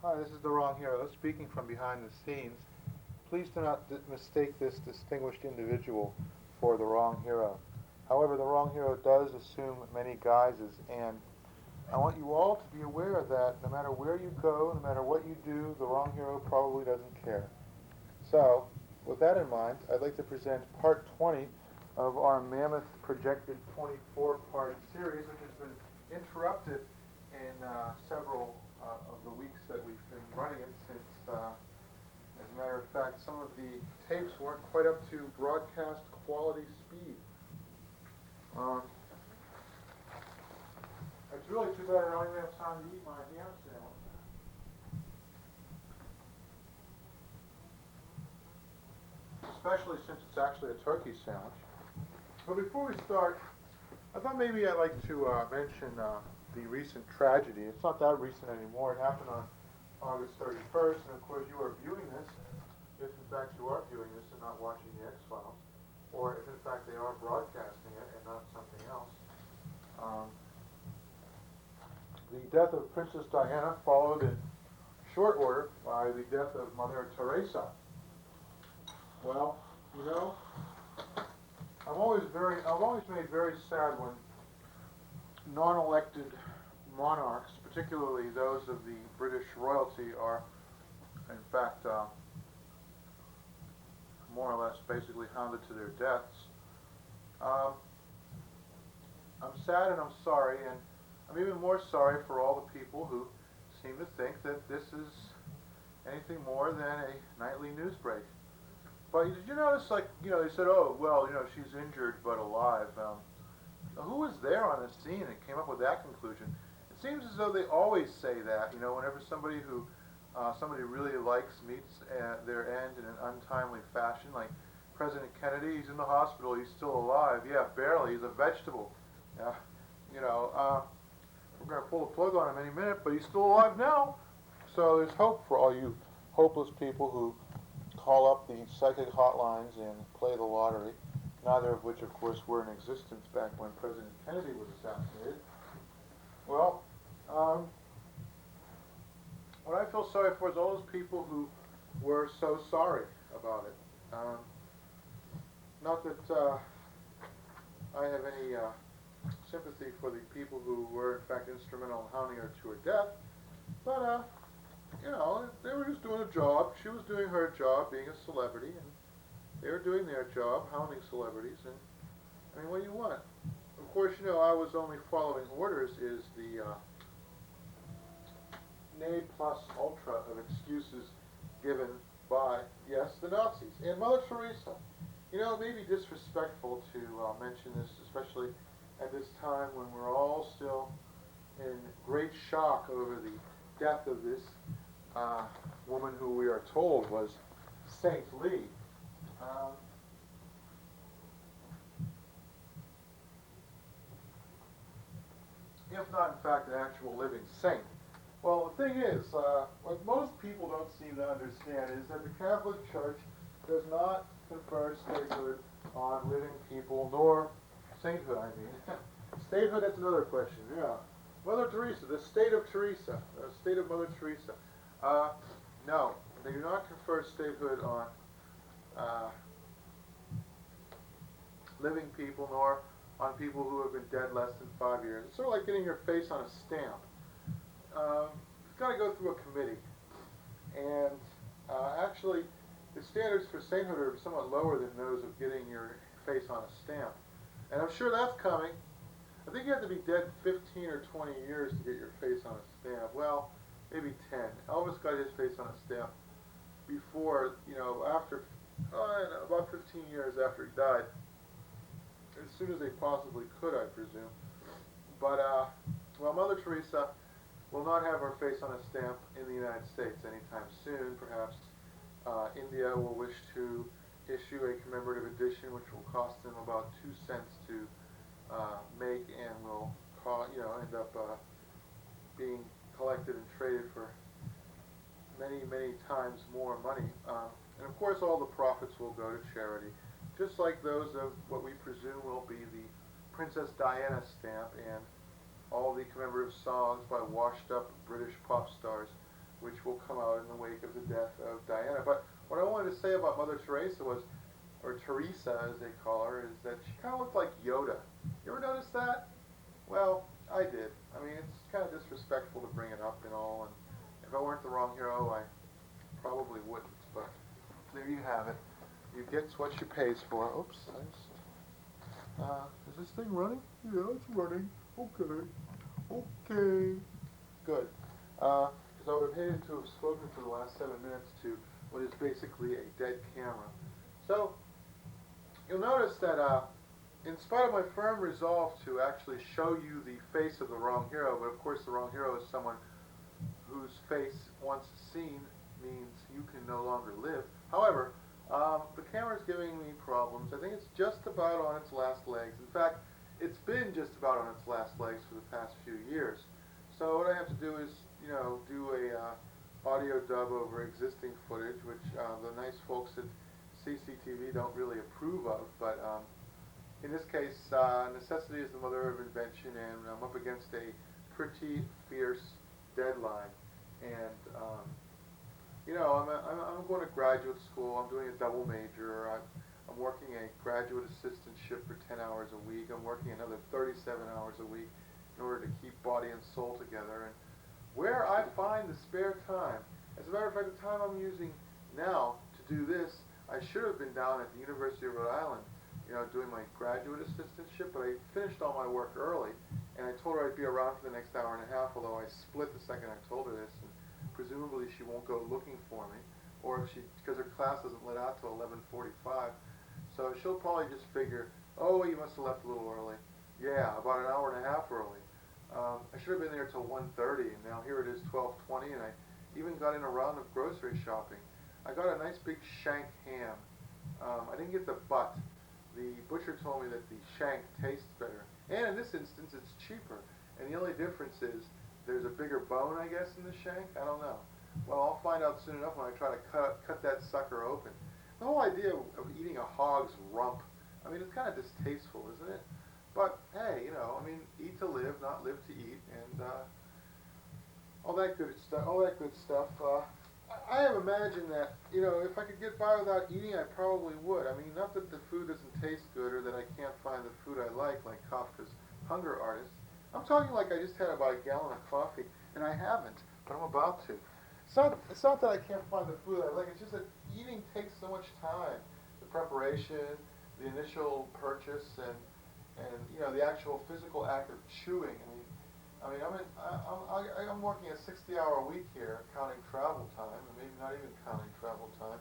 Hi, this is the wrong hero speaking from behind the scenes. Please do not mistake this distinguished individual for the wrong hero. However, the wrong hero does assume many guises, and I want you all to be aware that no matter where you go, no matter what you do, the wrong hero probably doesn't care. So, with that in mind, I'd like to present part 20 of our mammoth projected 24-part series, which has been interrupted in several of the weeks that we've been running it since, as a matter of fact, some of the tapes weren't quite up to broadcast quality speed. Um, it's really too bad I don't even have time to eat my ham sandwich. Especially since it's actually a turkey sandwich. But before we start, I thought maybe I'd like to mention the recent tragedy. It's not that recent anymore. It happened on August 31st, and of course you are viewing this, if in fact you are viewing this and not watching the X-Files, or if in fact they are broadcasting it and not something else. The death of Princess Diana followed in short order by the death of Mother Teresa. Well, you know, I'm always made very sad when non-elected monarchs, particularly those of the British royalty, are in fact more or less basically hounded to their deaths. I'm sad and I'm sorry, and I'm even more sorry for all the people who seem to think that this is anything more than a nightly news break. But did you notice, like, they said, oh, well, she's injured but alive. Who was there on the scene and came up with that conclusion? It seems as though they always say that, whenever somebody who somebody really likes meets their end in an untimely fashion, like President Kennedy. He's in the hospital, he's still alive. Yeah, barely, he's a vegetable. Yeah, we're going to pull the plug on him any minute, but he's still alive now. So there's hope for all you hopeless people who call up the psychic hotlines and play the lottery, neither of which, of course, were in existence back when President Kennedy was assassinated. Well, what I feel sorry for is all those people who were so sorry about it. Not that I have any sympathy for the people who were, in fact, instrumental in hounding her to her death, but, they were just doing a job. She was doing her job, being a celebrity, and they were doing their job, hounding celebrities, and, I mean, what do you want? Of course, I was only following orders is the ne plus ultra of excuses given by, yes, the Nazis. And Mother Teresa, it may be disrespectful to mention this, especially at this time when we're all still in great shock over the death of this woman who we are told was Saint Lee. If not, in fact, an actual living saint. Well, the thing is, what most people don't seem to understand is that the Catholic Church does not confer statehood on living people, nor sainthood, I mean. Statehood, that's another question, yeah. Mother Teresa, the state of Teresa, the state of Mother Teresa. No, they do not confer statehood on living people, nor on people who have been dead less than 5 years. It's sort of like getting your face on a stamp. You've got to go through a committee. And actually, the standards for sainthood are somewhat lower than those of getting your face on a stamp. And I'm sure that's coming. I think you have to be dead 15 or 20 years to get your face on a stamp. Well, maybe 10. Elvis got his face on a stamp before, after, about 15 years after he died. As soon as they possibly could, I presume. But, well, Mother Teresa will not have her face on a stamp in the United States anytime soon. Perhaps India will wish to issue a commemorative edition, which will cost them about 2 cents to make, and will end up being collected and traded for many, many times more money. And of course, all the profits will go to charity, just like those of what we presume will be the Princess Diana stamp and all the commemorative songs by washed-up British pop stars which will come out in the wake of the death of Diana. But what I wanted to say about Mother Teresa was, or Teresa as they call her, is that she kind of looked like Yoda. You ever notice that? Well, I did. I mean, it's kind of disrespectful to bring it up and all, and if I weren't the wrong hero, I probably wouldn't, but there you have it. You get what you pays for. Oops, is this thing running? Yeah, it's running. Okay. Okay. Good. Because I would have hated to have spoken for the last 7 minutes to what is basically a dead camera. So, you'll notice that in spite of my firm resolve to actually show you the face of the wrong hero, but of course the wrong hero is someone whose face, once seen, means you can no longer live. However, the camera's giving me problems. I think it's just about on its last legs. In fact, it's been just about on its last legs for the past few years. So what I have to do is, do a audio dub over existing footage, which the nice folks at CCTV don't really approve of. But in this case, necessity is the mother of invention, and I'm up against a pretty fierce deadline. And I'm going to graduate school. I'm doing a double major. I'm working a graduate assistantship for 10 hours a week. I'm working another 37 hours a week in order to keep body and soul together. And where I find the spare time, as a matter of fact, the time I'm using now to do this, I should have been down at the University of Rhode Island, doing my graduate assistantship, but I finished all my work early, and I told her I'd be around for the next hour and a half, although I split the second I told her this, and presumably she won't go looking for me, or if because her class doesn't let out till 11:45, so she'll probably just figure, oh, you must have left a little early. Yeah, about an hour and a half early. I should have been there till 1:30, and now here it is 12:20, and I even got in a round of grocery shopping. I got a nice big shank ham. I didn't get the butt. The butcher told me that the shank tastes better, and in this instance it's cheaper, and the only difference is there's a bigger bone, I guess, in the shank. I don't know. Well, I'll find out soon enough when I try to cut that sucker open. The whole idea of eating a hog's rump, I mean, it's kind of distasteful, isn't it? But hey, eat to live, not live to eat, and all that good stuff. I have imagined that, if I could get by without eating, I probably would. I mean, not that the food doesn't taste good or that I can't find the food I like Kafka's Hunger Artist. I'm talking like I just had about a gallon of coffee, and I haven't, but I'm about to. It's not that I can't find the food I like, it's just that eating takes so much time. The preparation, the initial purchase, and the actual physical act of chewing. I'm working a 60-hour week here, counting travel time, and maybe not even counting travel time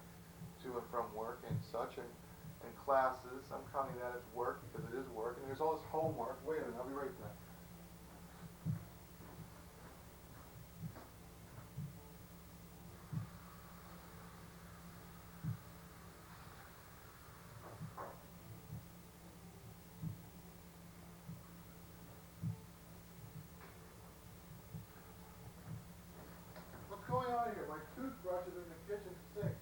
to and from work and such, and classes. I'm counting that as work because it is work, and there's all this homework. Wait a minute, I'll be right back. What's going on here? My toothbrush is in the kitchen sink.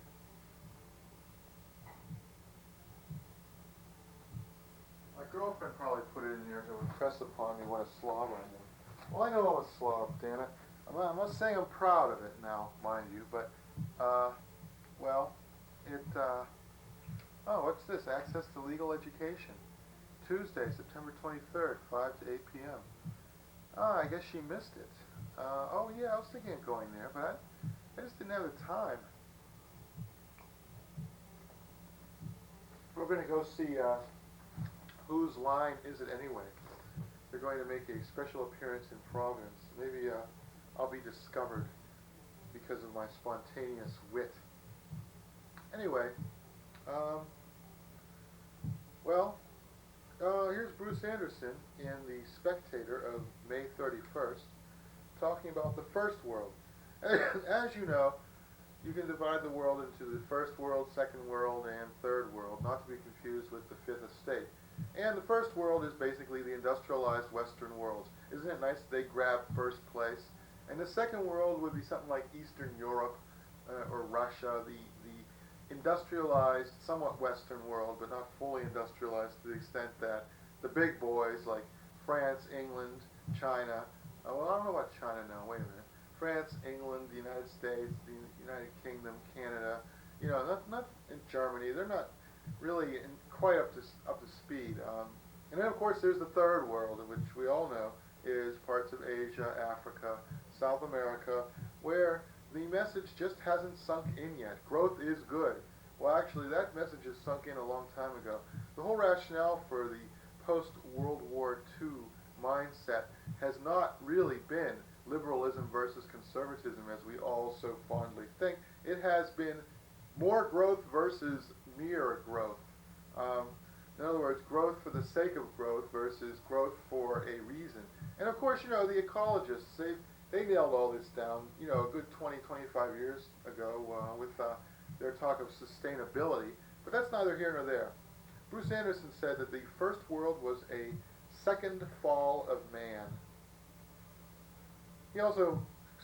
My girlfriend probably put it in there to impress upon me what a slob I am. Well, I know I'm a slob, damn it. I'm not saying I'm proud of it now, mind you, but, what's this? Access to legal education. Tuesday, September 23rd, 5 to 8 p.m. I guess she missed it. Oh yeah, I was thinking of going there, but I just didn't have the time. We're going to go see, Whose Line Is It Anyway? They're going to make a special appearance in Providence. Maybe I'll be discovered because of my spontaneous wit. Anyway, here's Bruce Anderson in The Spectator of May 31st talking about the First World. As you know, you can divide the world into the First World, Second World, and Third World, not to be confused with the Fifth Estate. And the First World is basically the industrialized Western world. Isn't it nice that they grab first place? And the Second World would be something like Eastern Europe or Russia, the industrialized, somewhat Western world, but not fully industrialized to the extent that the big boys like France, England, China, I don't know about China now, wait a minute. France, England, the United States, the United Kingdom, Canada, not in Germany. They're not really quite up to speed. And then of course there's the third world, which we all know is parts of Asia, Africa, South America, where the message just hasn't sunk in yet. Growth is good. Well, actually, that message has sunk in a long time ago. The whole rationale for the post-World War II mindset has not really been liberalism versus conservatism, as we all so fondly think. It has been more growth versus mere growth. In other words, growth for the sake of growth versus growth for a reason. And of course, the ecologists, they nailed all this down, a good 20, 25 years ago with their talk of sustainability. But that's neither here nor there. Bruce Anderson said that the first world was a second fall of man. He also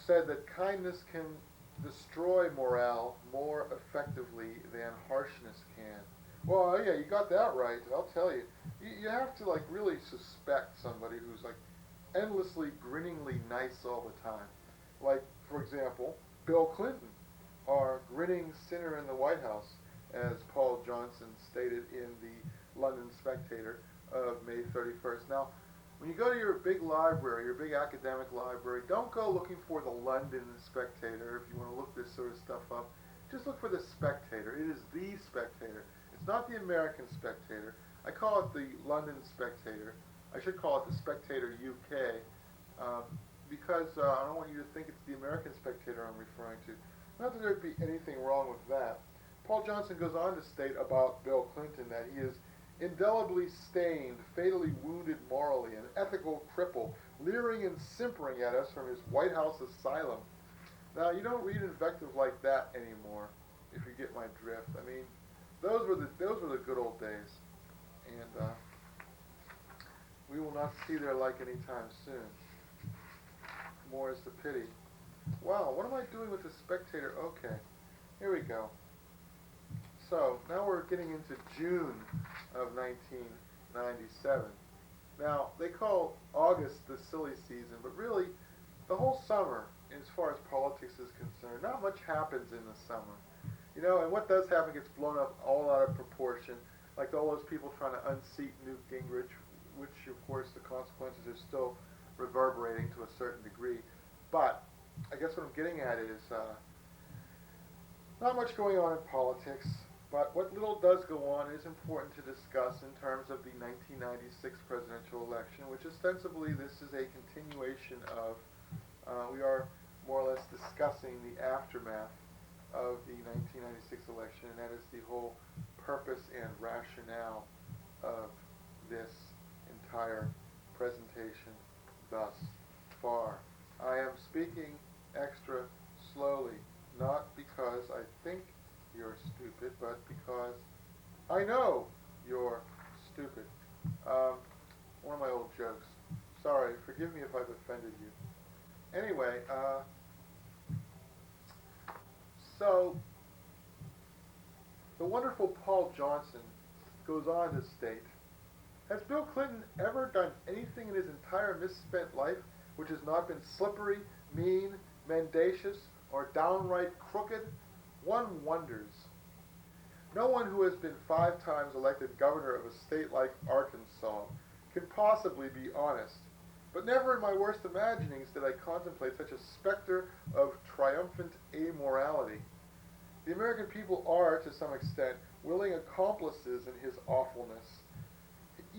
said that kindness can destroy morale more effectively than harshness can. Well, yeah, you got that right. I'll tell you. You have to really suspect somebody who's endlessly, grinningly nice all the time. Like, for example, Bill Clinton, our grinning sinner in the White House, as Paul Johnson stated in the London Spectator of May 31st. Now, when you go to your big library, your big academic library, don't go looking for the London Spectator if you want to look this sort of stuff up. Just look for the Spectator. It is the Spectator. It's not the American Spectator. I call it the London Spectator. I should call it the Spectator UK because I don't want you to think it's the American Spectator I'm referring to. Not that there'd be anything wrong with that. Paul Johnson goes on to state about Bill Clinton that he is indelibly stained, fatally wounded morally, an ethical cripple, leering and simpering at us from his White House asylum. Now, you don't read invective like that anymore, if you get my drift. I mean, those were the good old days, and we will not see their like anytime soon. More is the pity. Wow, what am I doing with the Spectator? Okay, here we go. So, now we're getting into June of 1997. Now, they call August the silly season, but really, the whole summer, as far as politics is concerned, not much happens in the summer. And what does happen gets blown up all out of proportion, like all those people trying to unseat Newt Gingrich, which, of course, the consequences are still reverberating to a certain degree. But, I guess what I'm getting at is, not much going on in politics. But what little does go on is important to discuss in terms of the 1996 presidential election, which ostensibly this is a continuation of. We are more or less discussing the aftermath of the 1996 election, and that is the whole purpose and rationale of this entire presentation thus far. I am speaking extra slowly, not because I think you're stupid, but because I know you're stupid. One of my old jokes. Sorry, forgive me if I've offended you. Anyway, so the wonderful Paul Johnson goes on to state, has Bill Clinton ever done anything in his entire misspent life which has not been slippery, mean, mendacious, or downright crooked? One wonders. No one who has been 5 times elected governor of a state like Arkansas can possibly be honest. But never in my worst imaginings did I contemplate such a specter of triumphant amorality. The American people are, to some extent, willing accomplices in his awfulness.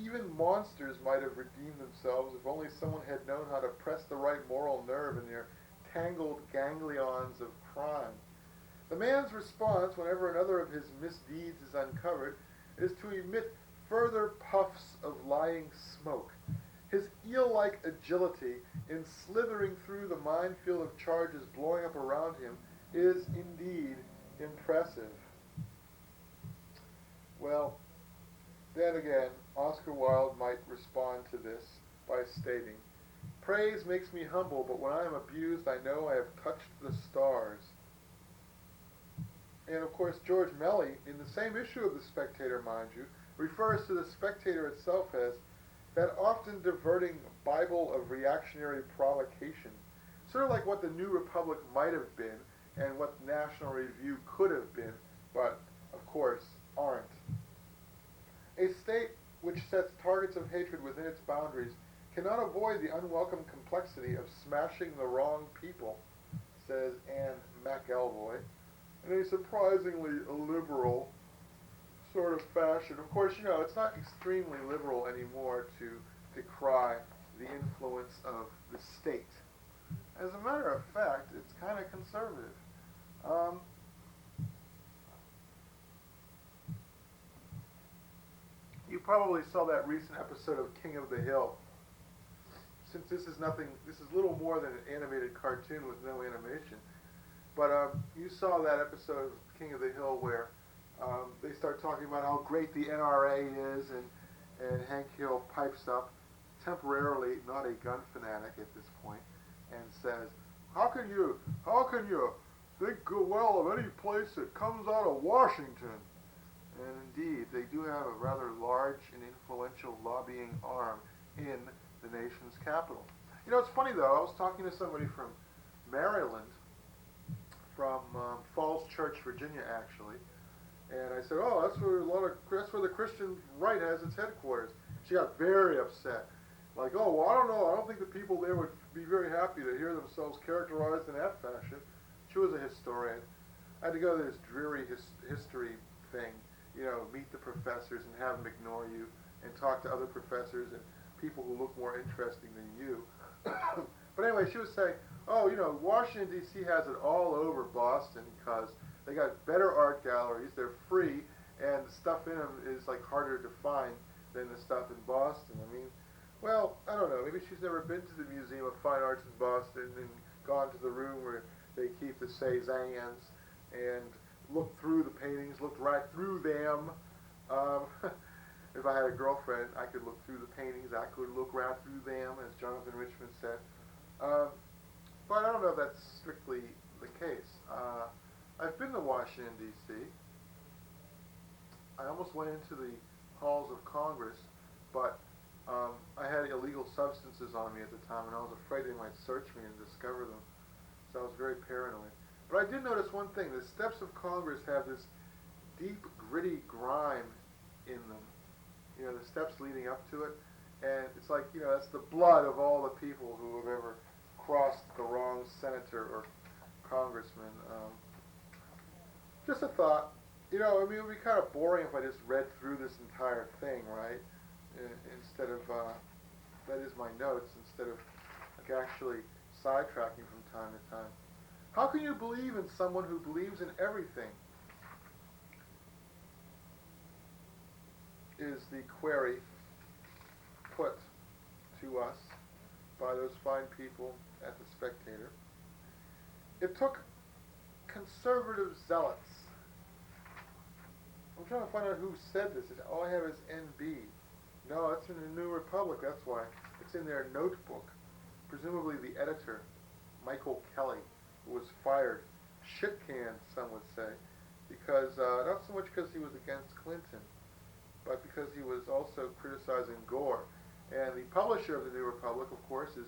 Even monsters might have redeemed themselves if only someone had known how to press the right moral nerve in their tangled ganglions of crime. The man's response whenever another of his misdeeds is uncovered is to emit further puffs of lying smoke. His eel-like agility in slithering through the minefield of charges blowing up around him is indeed impressive. Well, then again, Oscar Wilde might respond to this by stating, "Praise makes me humble, but when I am abused, I know I have touched the stars." And of course, George Melly, in the same issue of The Spectator, mind you, refers to The Spectator itself as that often diverting Bible of reactionary provocation, Sort of like what the New Republic might have been and what National Review could have been, but of course aren't. A state which sets targets of hatred within its boundaries cannot avoid the unwelcome complexity of smashing the wrong people, says Anne McElvoy, in a surprisingly liberal sort of fashion. Of course, it's not extremely liberal anymore to decry the influence of the state. As a matter of fact, it's kind of conservative. You probably saw that recent episode of King of the Hill. Since this is little more than an animated cartoon with no animation. But you saw that episode of King of the Hill where they start talking about how great the NRA is, and Hank Hill pipes up, temporarily not a gun fanatic at this point, and says, how can you think well of any place that comes out of Washington? And indeed, they do have a rather large and influential lobbying arm in the nation's capital. It's funny though, I was talking to somebody from Maryland, from Falls Church, Virginia actually, and I said, oh, that's where the Christian right has its headquarters. She got very upset. Like, oh, well, I don't know, I don't think the people there would be very happy to hear themselves characterized in that fashion. She was a historian. I had to go to this dreary history thing, meet the professors and have them ignore you, and talk to other professors and people who look more interesting than you. But anyway, she was saying, oh, Washington, D.C. has it all over Boston because they got better art galleries, they're free, and the stuff in them is like harder to find than the stuff in Boston. I mean, well, I don't know, maybe she's never been to the Museum of Fine Arts in Boston and gone to the room where they keep the Cézannes and looked through the paintings, looked right through them. If I had a girlfriend, I could look through the paintings, I could look right through them, as Jonathan Richman said. But I don't know if that's strictly the case. I've been to Washington, D.C. I almost went into the halls of Congress, but I had illegal substances on me at the time, and I was afraid they might search me and discover them. So I was very paranoid. But I did notice one thing. The steps of Congress have this deep, gritty grime in them. The steps leading up to it. And it's like, that's the blood of all the people who have ever crossed the wrong senator or congressman. Just a thought. It would be kind of boring if I just read through this entire thing, right? Instead of, that is my notes, instead of actually sidetracking from time to time. How can you believe in someone who believes in everything? Is the query put to us by those fine people at the Spectator. It took conservative zealots. I'm trying to find out who said this. All I have is NB. No, it's in the New Republic, that's why. It's in their notebook. Presumably the editor, Michael Kelly, who was fired, shit-canned, some would say, because, not so much because he was against Clinton, but because he was also criticizing Gore. And the publisher of the New Republic, of course, is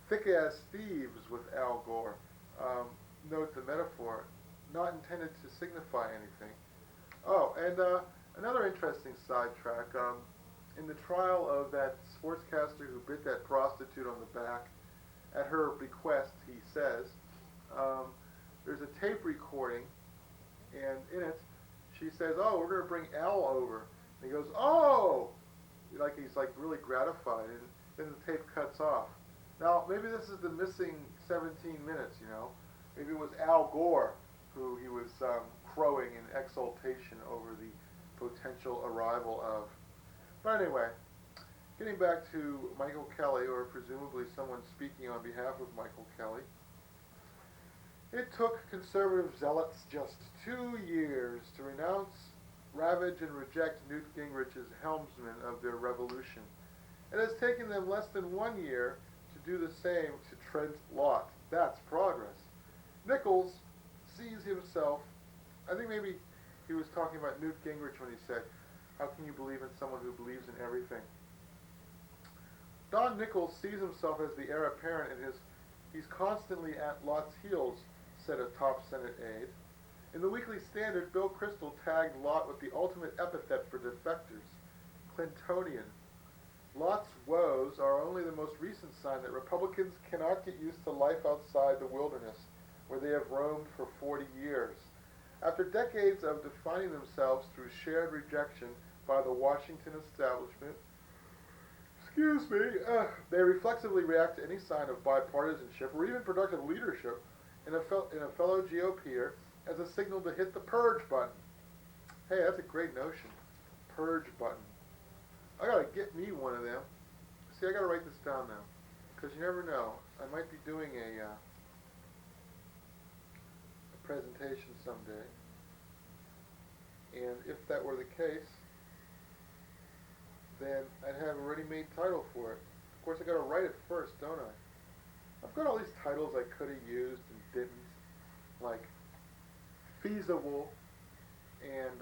thick as thieves with Al Gore. Note the metaphor, not intended to signify anything. Oh, and another interesting sidetrack. In the trial of that sportscaster who bit that prostitute on the back, at her bequest, he says, there's a tape recording, and in it, she says, oh, we're going to bring Al over. And he goes, oh! He's really gratified, and then the tape cuts off. Now, maybe this is the missing 17 minutes, Maybe it was Al Gore who he was crowing in exultation over the potential arrival of. But anyway, getting back to Michael Kelly, or presumably someone speaking on behalf of Michael Kelly, it took conservative zealots just 2 years to renounce, ravage, and reject Newt Gingrich's helmsman of their revolution. It has taken them less than 1 year to do the same to Trent Lott. That's progress. Nichols sees himself, I think maybe he was talking about Newt Gingrich when he said, how can you believe in someone who believes in everything? Don Nichols sees himself as the heir apparent, and He's constantly at Lot's heels, said a top Senate aide. In the Weekly Standard, Bill Kristol tagged Lott with the ultimate epithet for defectors, Clintonian. Lott's woes are only the most recent sign that Republicans cannot get used to life outside the wilderness, where they have roamed for 40 years. After decades of defining themselves through shared rejection by the Washington establishment, they reflexively react to any sign of bipartisanship or even productive leadership in a fellow GOPer as a signal to hit the purge button. Hey, that's a great notion. Purge button. I gotta get me one of them. See, I gotta write this down now, because you never know. I might be doing a presentation someday, and if that were the case, then I'd have a ready-made title for it. Of course, I gotta write it first, don't I? I've got all these titles I could have used and didn't, like feasible and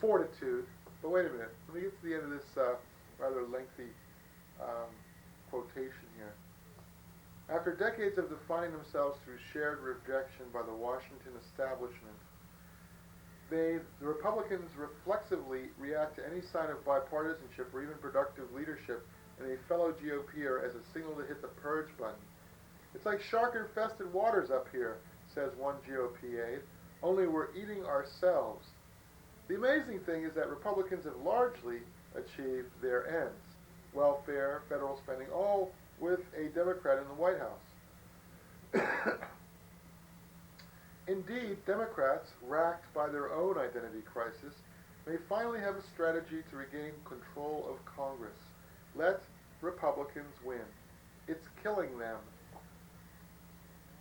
fortitude. But wait a minute, let me get to the end of this rather lengthy quotation here. After decades of defining themselves through shared rejection by the Washington establishment, the Republicans reflexively react to any sign of bipartisanship or even productive leadership in a fellow GOPer as a signal to hit the purge button. It's like shark-infested waters up here, says one GOP aide, only we're eating ourselves. The amazing thing is that Republicans have largely achieved their ends. Welfare, federal spending, all with a Democrat in the White House. Indeed, Democrats, racked by their own identity crisis, may finally have a strategy to regain control of Congress. Let Republicans win. It's killing them.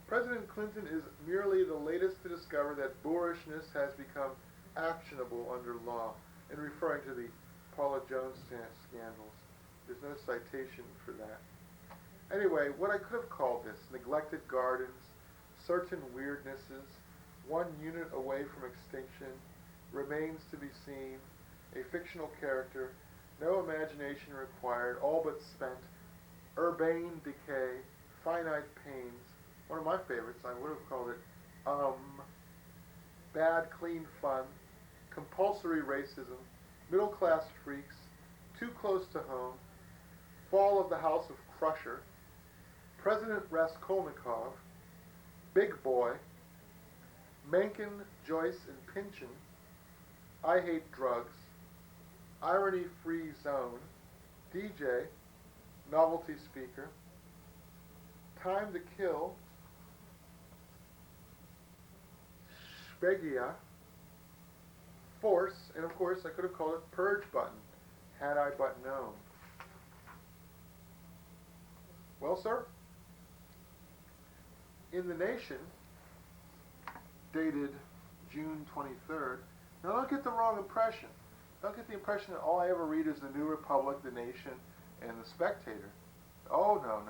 President Clinton is merely the latest to discover that boorishness has become actionable under law, in referring to the Paula Jones scandals. There's no citation for that. Anyway, what I could have called this, neglected gardens, certain weirdnesses, one unit away from extinction, remains to be seen, a fictional character, no imagination required, all but spent, urbane decay, finite pains. One of my favorites, I would have called it, bad clean fun, compulsory racism, middle-class freaks, too close to home, fall of the House of Crusher, President Raskolnikov, Big Boy, Mencken, Joyce, and Pynchon, I Hate Drugs, Irony-Free Zone, DJ, Novelty Speaker, Time to Kill, Spegia, Force, and of course I could have called it Purge Button, had I but known. Well, sir, in The Nation, dated June 23rd, now don't get the wrong impression. Don't get the impression that all I ever read is The New Republic, The Nation, and The Spectator. Oh, no.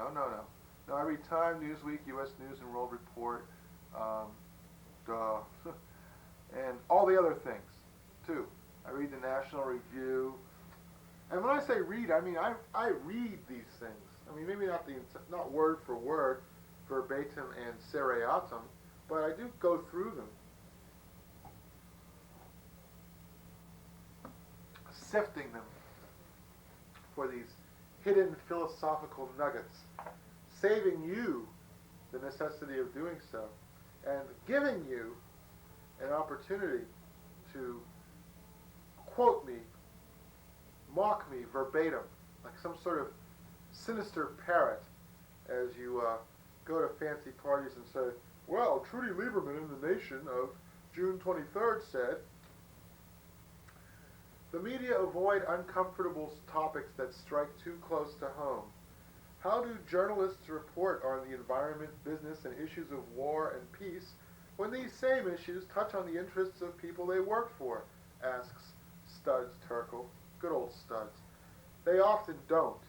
No, I read Time, Newsweek, U.S. News and World Report, and all the other things, too. I read the National Review. And when I say read, I mean I read these things. I mean, maybe not word for word, verbatim and seriatim, but I do go through them, sifting them for these hidden philosophical nuggets, saving you the necessity of doing so, and giving you an opportunity to quote me, mock me verbatim, like some sort of sinister parrot, as you go to fancy parties and say, well, Trudy Lieberman in The Nation of June 23rd said, the media avoid uncomfortable topics that strike too close to home. How do journalists report on the environment, business, and issues of war and peace when these same issues touch on the interests of people they work for? Asks Studs Terkel. Good old Studs. They often don't.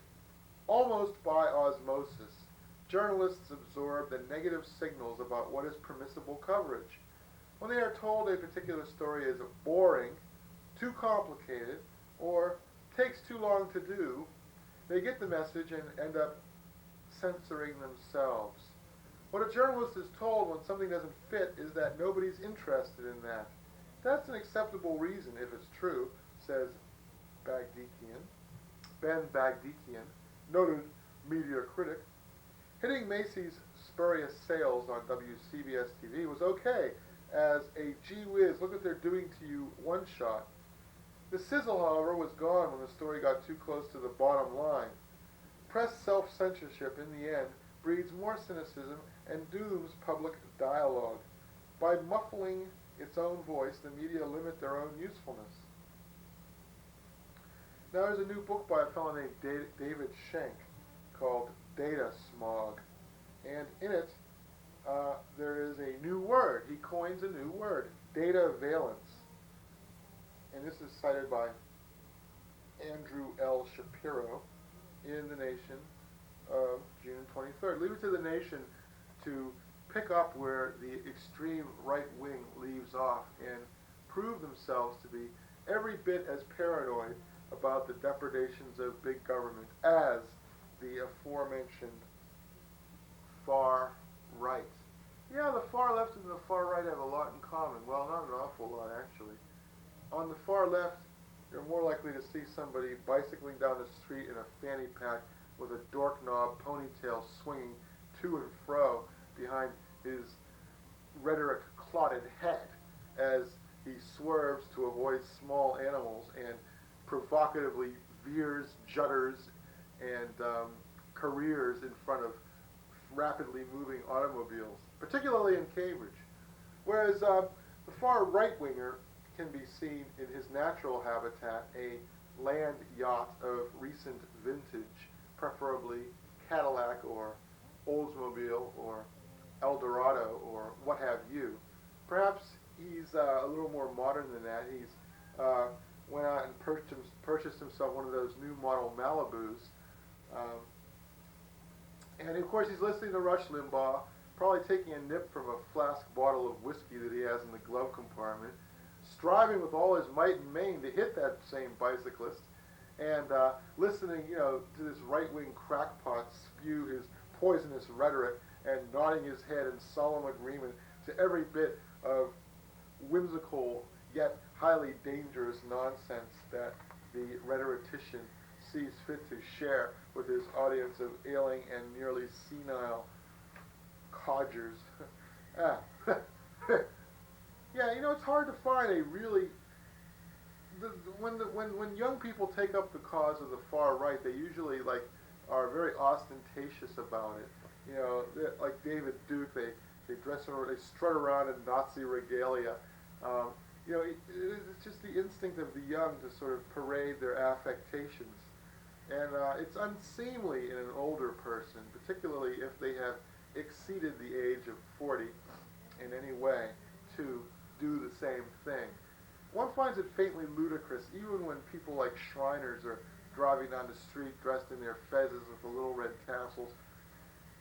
Almost by osmosis, journalists absorb the negative signals about what is permissible coverage. When they are told a particular story is boring, too complicated, or takes too long to do, they get the message and end up censoring themselves. What a journalist is told when something doesn't fit is that nobody's interested in that. That's an acceptable reason if it's true, says Bagdikian, Ben Bagdikian, noted media critic. Hitting Macy's spurious sales on WCBS TV was okay as a gee whiz, look what they're doing to you one-shot. The sizzle, however, was gone when the story got too close to the bottom line. Press self-censorship, in the end, breeds more cynicism and dooms public dialogue. By muffling its own voice, the media limit their own usefulness. Now there's a new book by a fellow named David Schenck called Data Smog. And in it, there is a new word. He coins a new word, data valence. And this is cited by Andrew L. Shapiro in The Nation of June 23rd. Leave it to The Nation to pick up where the extreme right wing leaves off and prove themselves to be every bit as paranoid about the depredations of big government as the aforementioned far right. Yeah, the far left and the far right have a lot in common. Well, not an awful lot, actually. On the far left, you're more likely to see somebody bicycling down the street in a fanny pack with a dork knob ponytail swinging to and fro behind his rhetoric clotted head as he swerves to avoid small animals and provocatively veers, judders, and careers in front of rapidly moving automobiles, particularly in Cambridge. Whereas the far right-winger can be seen in his natural habitat, a land yacht of recent vintage, preferably Cadillac or Oldsmobile or Eldorado or what have you. Perhaps he's a little more modern than that. He's went out and purchased himself one of those new model Malibus. And of course he's listening to Rush Limbaugh, probably taking a nip from a flask bottle of whiskey that he has in the glove compartment, striving with all his might and main to hit that same bicyclist, and listening, to this right-wing crackpot spew his poisonous rhetoric and nodding his head in solemn agreement to every bit of whimsical yet highly dangerous nonsense that the rhetorician sees fit to share with his audience of ailing and nearly senile codgers. Yeah, it's hard to find a really... When young people take up the cause of the far right, they usually are very ostentatious about it. Like David Duke, they strut around in Nazi regalia. It's just the instinct of the young to sort of parade their affectations. And it's unseemly in an older person, particularly if they have exceeded the age of 40 in any way, to do the same thing. One finds it faintly ludicrous, even when people like Shriners are driving down the street dressed in their fezzes with the little red tassels.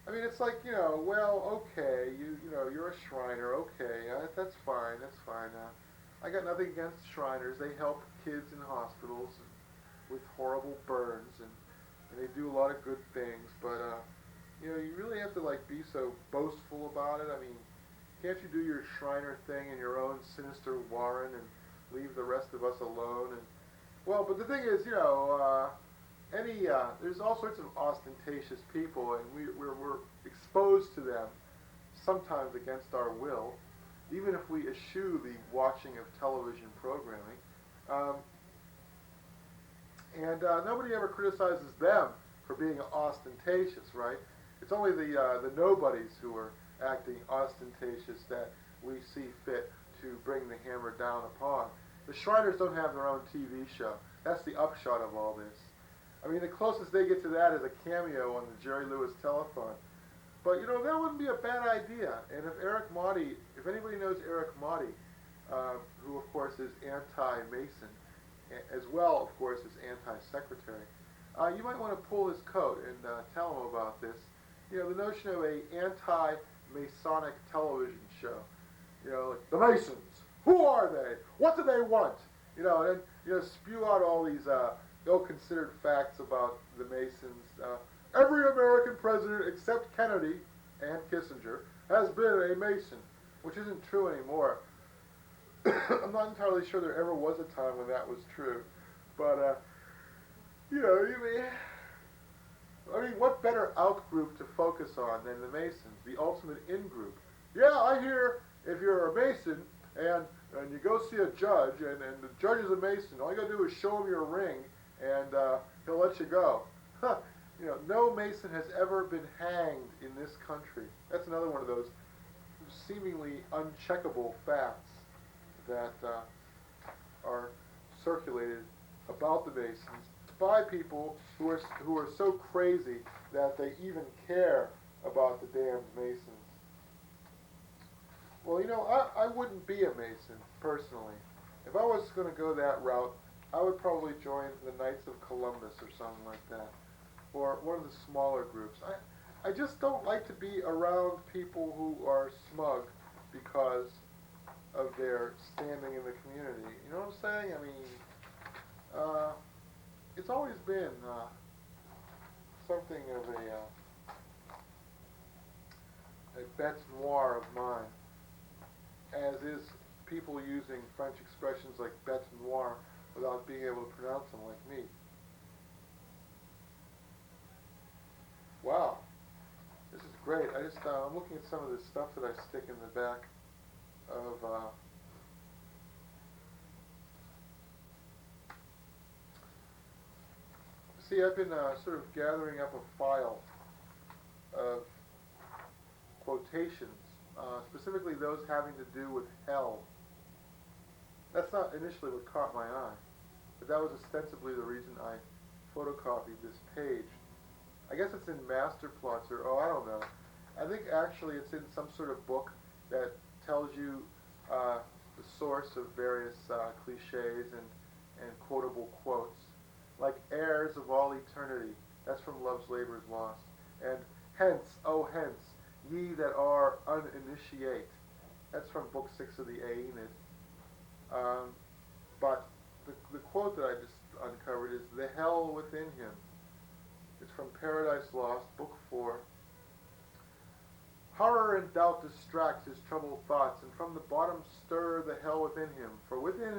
I mean, it's like, well, okay, you're a Shriner, okay, that's fine. I got nothing against Shriners. They help kids in hospitals with horrible burns, and they do a lot of good things, but, you really have to, be so boastful about it. I mean, can't you do your Shriner thing in your own sinister warren and leave the rest of us alone? And but the thing is, there's all sorts of ostentatious people, and we're exposed to them sometimes against our will, even if we eschew the watching of television programming. And nobody ever criticizes them for being ostentatious, right? It's only the nobodies who are acting ostentatious that we see fit to bring the hammer down upon. The Shriners don't have their own TV show. That's the upshot of all this. I mean, the closest they get to that is a cameo on the Jerry Lewis telethon. But, that wouldn't be a bad idea. And if anybody knows Eric Motti, who, of course, is anti-Mason, as well, of course, as anti-secretary, you might want to pull his coat and tell him about this. The notion of a anti-Masonic television show. Like, the Masons, who are they? What do they want? And then, spew out all these ill-considered facts about the Masons. every American president except Kennedy and Kissinger has been a Mason, which isn't true anymore. I'm not entirely sure there ever was a time when that was true, but I mean, what better out group to focus on than the Masons, the ultimate in group? Yeah, I hear if you're a Mason and you go see a judge and the judge is a Mason, all you gotta do is show him your ring and he'll let you go. Huh. No Mason has ever been hanged in this country. That's another one of those seemingly uncheckable facts that are circulated about the Masons by people who are so crazy that they even care about the damned Masons. Well, I wouldn't be a Mason, personally. If I was going to go that route, I would probably join the Knights of Columbus or something like that, or one of the smaller groups. I just don't like to be around people who are smug because of their standing in the community. You know what I'm saying? I mean, it's always been something of a bête noire of mine, as is people using French expressions like bête noire without being able to pronounce them like me. Wow, this is great. I'm looking at some of the stuff that I stick in the back of see, I've been sort of gathering up a file of quotations, specifically those having to do with hell. That's not initially what caught my eye, but that was ostensibly the reason I photocopied this page. I guess it's in master plots, or I don't know. I think actually it's in some sort of book that tells you the source of various cliches and quotable quotes, like heirs of all eternity. That's from Love's Labour's Lost. And hence, oh hence, ye that are uninitiate. That's from Book 6 of the Aeneid. But the quote that I just uncovered is the hell within him. It's from Paradise Lost, Book 4. Horror and doubt distract his troubled thoughts, and from the bottom stir the hell within him. For within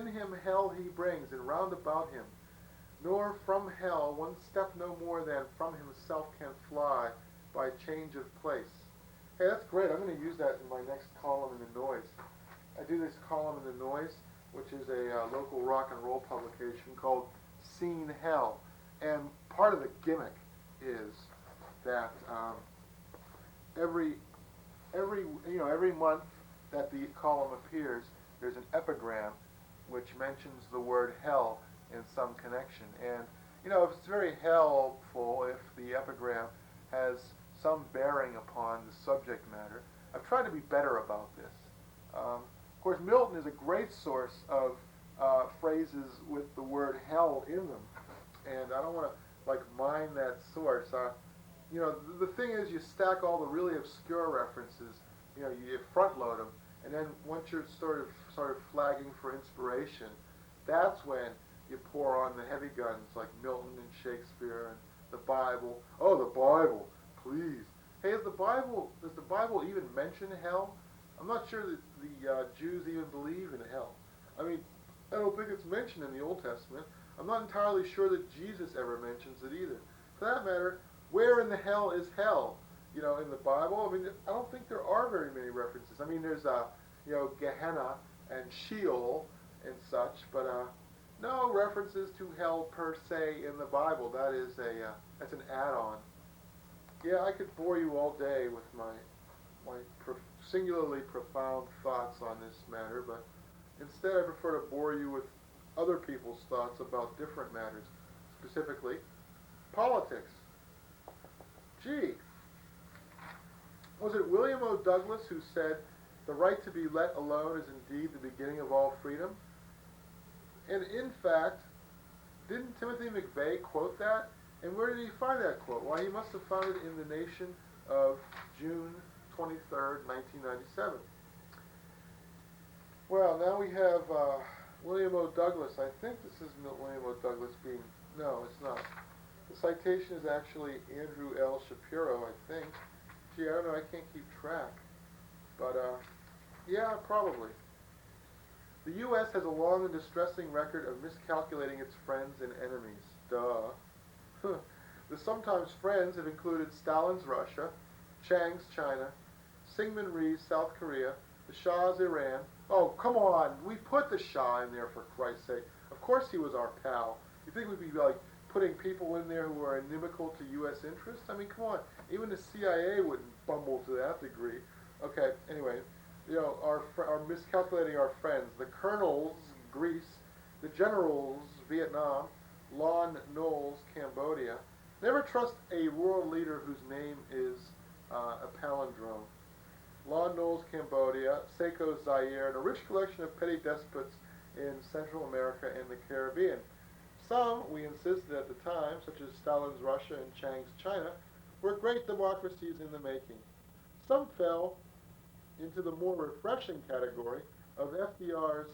him hell he brings, and round about him. Nor from hell one step no more than from himself can fly by change of place. Hey, that's great. I'm going to use that in my next column in the Noise. I do this column in the Noise, which is a local rock and roll publication called Seen Hell. And part of the gimmick is that every month that the column appears, there's an epigram which mentions the word hell in some connection. And if it's very helpful, if the epigram has some bearing upon the subject matter, I've tried to be better about this. Of course, Milton is a great source of phrases with the word hell in them, and I don't want to mine that source. The thing is, you stack all the really obscure references. You front load them, and then once you're sort of flagging for inspiration, that's when you pour on the heavy guns like Milton and Shakespeare and the Bible. Oh, the Bible, please. Hey, does the Bible even mention hell? I'm not sure that the Jews even believe in hell. I mean, I don't think it's mentioned in the Old Testament. I'm not entirely sure that Jesus ever mentions it either. For that matter, where in the hell is hell? In the Bible, I mean, I don't think there are very many references. I mean, there's Gehenna and Sheol and such, but no references to hell per se in the Bible. That's an add-on. Yeah, I could bore you all day with my singularly profound thoughts on this matter, but instead I prefer to bore you with other people's thoughts about different matters, specifically politics. Gee, was it William O. Douglas who said, "The right to be let alone is indeed the beginning of all freedom"? And in fact, didn't Timothy McVeigh quote that? And where did he find that quote? Why, he must have found it in The Nation of June 23rd, 1997. Well, now we have William O. Douglas. I think this is William O. Douglas being... No, it's not. The citation is actually Andrew L. Shapiro, I think. Gee, I don't know, I can't keep track. But, yeah, probably. The U.S. has a long and distressing record of miscalculating its friends and enemies. Duh. The sometimes friends have included Stalin's Russia, Chiang's China, Syngman Rhee's South Korea, the Shah's Iran. Oh, come on, we put the Shah in there for Christ's sake. Of course he was our pal. You think we'd be like putting people in there who are inimical to U.S. interests? I mean, come on, even the CIA wouldn't bumble to that degree. Okay, anyway, our miscalculating our friends. The colonels, Greece, the generals, Vietnam, Lon Nol's, Cambodia. Never trust a world leader whose name is a palindrome. Lon Nol's, Cambodia, Seiko's Zaire, and a rich collection of petty despots in Central America and the Caribbean. Some, we insisted at the time, such as Stalin's Russia and Chiang's China, were great democracies in the making. Some fell into the more refreshing category of FDR's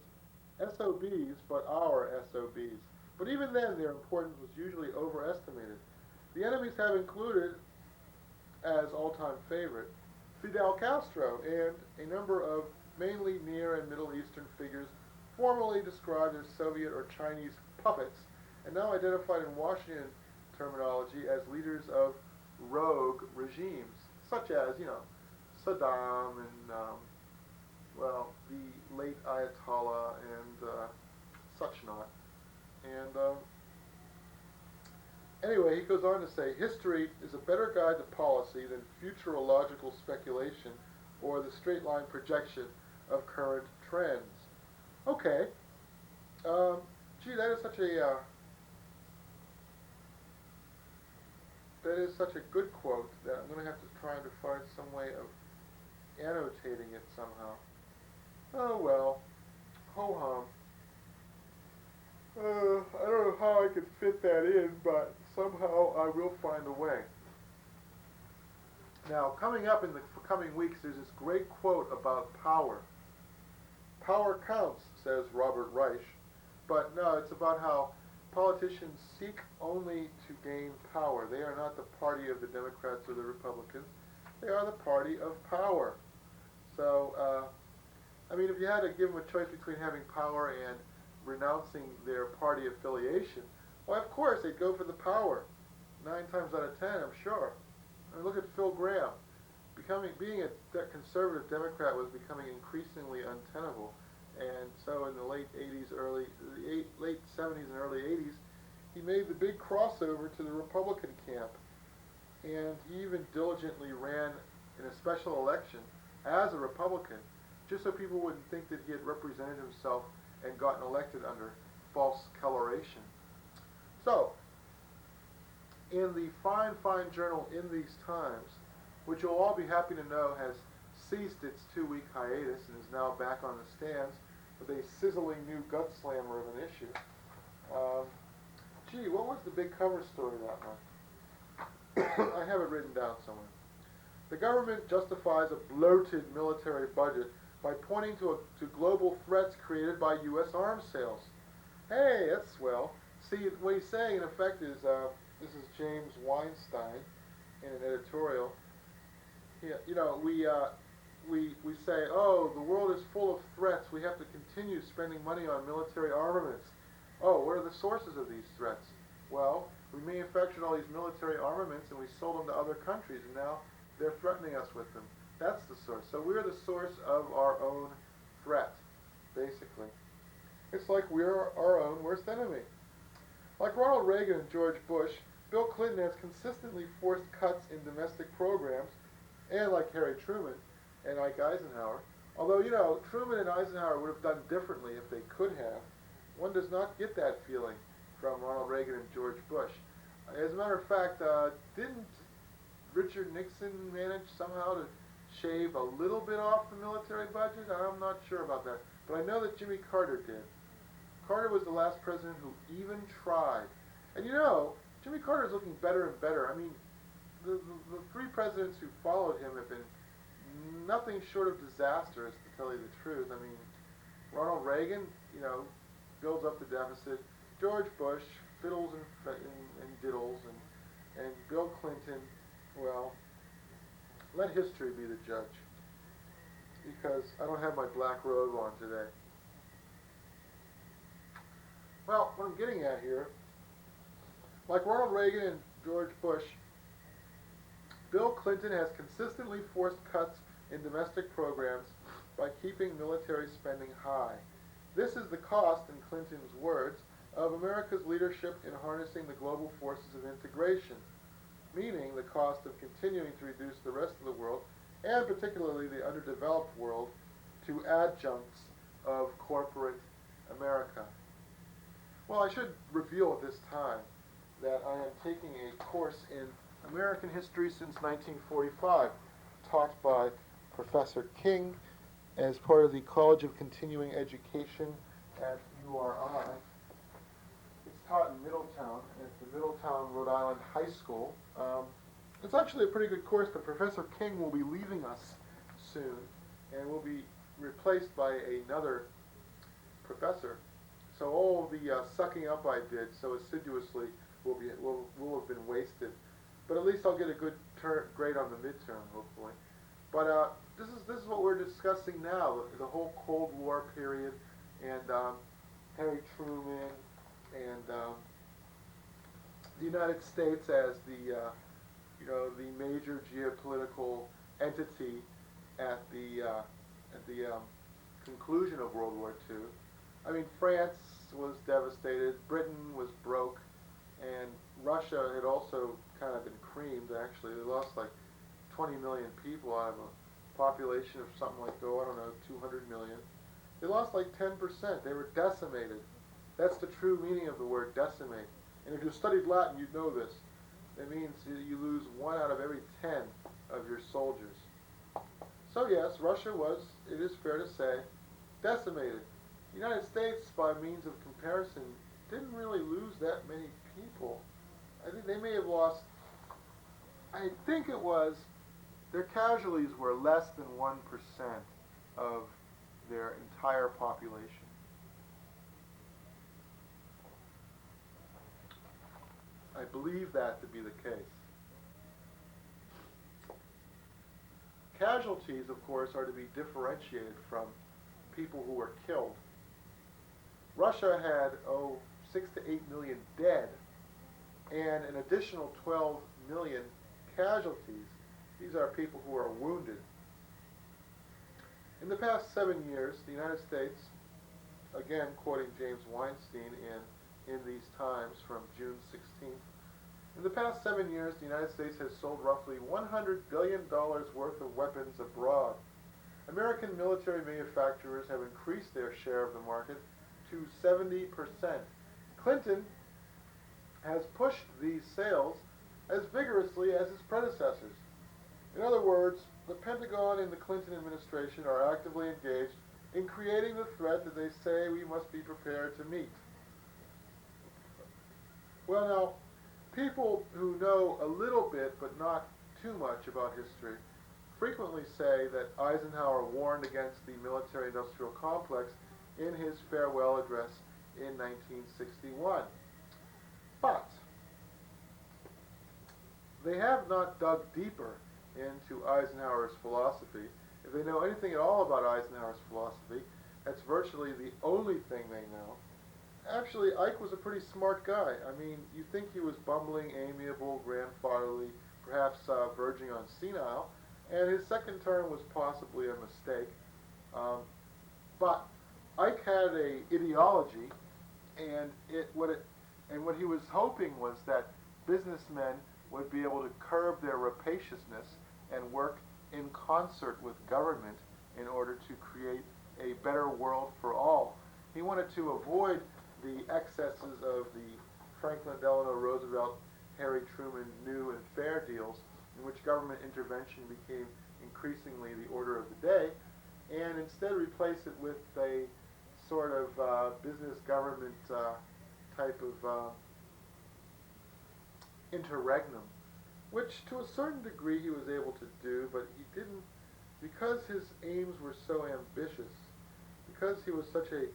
SOBs, but our SOBs. But even then, their importance was usually overestimated. The enemies have included, as all-time favorite, Fidel Castro and a number of mainly Near and Middle Eastern figures formerly described as Soviet or Chinese puppets and now identified in Washington terminology as leaders of rogue regimes, such as, Saddam and, the late Ayatollah and such not. And anyway, he goes on to say, history is a better guide to policy than futurological speculation or the straight-line projection of current trends. Okay. Gee, that is such a good quote that I'm going to have to try to find some way of annotating it somehow. Oh well, ho-hum. I don't know how I could fit that in, but somehow I will find a way. Now, coming up in the coming weeks, there's this great quote about power. Power counts, says Robert Reich, but no, it's about how politicians seek only to gain power. They are not the party of the Democrats or the Republicans. They are the party of power. So, if you had to give them a choice between having power and renouncing their party affiliation, well, of course, they'd go for the power. 9 times out of 10, I'm sure. Look at Phil Gramm. Being a conservative Democrat was becoming increasingly untenable. And so in the late 70s and early 80s, he made the big crossover to the Republican camp. And he even diligently ran in a special election as a Republican, just so people wouldn't think that he had represented himself and gotten elected under false coloration. So, in the fine journal In These Times, which you'll all be happy to know has ceased its 2-week hiatus and is now back on the stands with a sizzling new gut slammer of an issue. What was the big cover story that month? I have it written down somewhere. The government justifies a bloated military budget by pointing to global threats created by U.S. arms sales. Hey, that's swell. See, what he's saying in effect is, this is James Weinstein in an editorial. We say, oh, the world is full of threats. We have to continue spending money on military armaments. Oh, what are the sources of these threats? Well, we manufactured all these military armaments and we sold them to other countries, and now they're threatening us with them. That's the source. So we're the source of our own threat, basically. It's like we're our own worst enemy. Like Ronald Reagan and George Bush, Bill Clinton has consistently forced cuts in domestic programs, and like Harry Truman and Ike Eisenhower, although, Truman and Eisenhower would have done differently if they could have, one does not get that feeling from Ronald Reagan and George Bush. As a matter of fact, didn't Richard Nixon manage somehow to shave a little bit off the military budget? I'm not sure about that, but I know that Jimmy Carter did. Carter was the last president who even tried. And Jimmy Carter is looking better and better. The 3 presidents who followed him have been nothing short of disastrous, to tell you the truth. Ronald Reagan, builds up the deficit. George Bush fiddles and diddles, and And Bill Clinton, well, let history be the judge, because I don't have my black robe on today. Well, what I'm getting at here, like Ronald Reagan and George Bush, Bill Clinton has consistently forced cuts in domestic programs by keeping military spending high. This is the cost, in Clinton's words, of America's leadership in harnessing the global forces of integration, meaning the cost of continuing to reduce the rest of the world, and particularly the underdeveloped world, to adjuncts of corporate America. Well, I should reveal at this time that I am taking a course in American history since 1945, taught by Professor King as part of the College of Continuing Education at URI. It's taught in Middletown, at the Middletown, Rhode Island High School. It's actually a pretty good course, but Professor King will be leaving us soon and will be replaced by another professor. So all the sucking up I did so assiduously will have been wasted. But at least I'll get a good grade on the midterm, hopefully. But this is what we're discussing now, the whole Cold War period, and Harry Truman, and the United States as the major geopolitical entity at the conclusion of World War II. I mean, France was devastated, Britain was broke, and Russia had also kind of been creamed, actually. They lost like 20 million people out of a population of something like, 200 million. They lost like 10%. They were decimated. That's the true meaning of the word decimate. And if you studied Latin, you'd know this. It means you lose 1 out of every 10 of your soldiers. So yes, Russia was, it is fair to say, decimated. The United States, by means of comparison, didn't really lose that many people. I think they may have lost, I think it was, their casualties were less than 1% of their entire population. I believe that to be the case. Casualties, of course, are to be differentiated from people who were killed. Russia had, 6 to 8 million dead, and an additional 12 million casualties. These are people who are wounded. In the past 7 years, the United States, again quoting James Weinstein in These Times from June 16th, in the past 7 years, the United States has sold roughly $100 billion worth of weapons abroad. American military manufacturers have increased their share of the market to 70%. Clinton has pushed these sales as vigorously as his predecessors. In other words, the Pentagon and the Clinton administration are actively engaged in creating the threat that they say we must be prepared to meet. Well, now, people who know a little bit but not too much about history frequently say that Eisenhower warned against the military-industrial complex in his farewell address in 1961. But they have not dug deeper into Eisenhower's philosophy. If they know anything at all about Eisenhower's philosophy, that's virtually the only thing they know. Actually, Ike was a pretty smart guy. I mean, you think he was bumbling, amiable, grandfatherly, perhaps verging on senile, and his second term was possibly a mistake. But Ike had an ideology, and what he was hoping was that businessmen would be able to curb their rapaciousness and work in concert with government in order to create a better world for all. He wanted to avoid the excesses of the Franklin Delano Roosevelt, Harry Truman new and fair deals, in which government intervention became increasingly the order of the day, and instead replace it with a sort of business government type of interregnum, which to a certain degree he was able to do, but he didn't, because his aims were so ambitious, because he was such a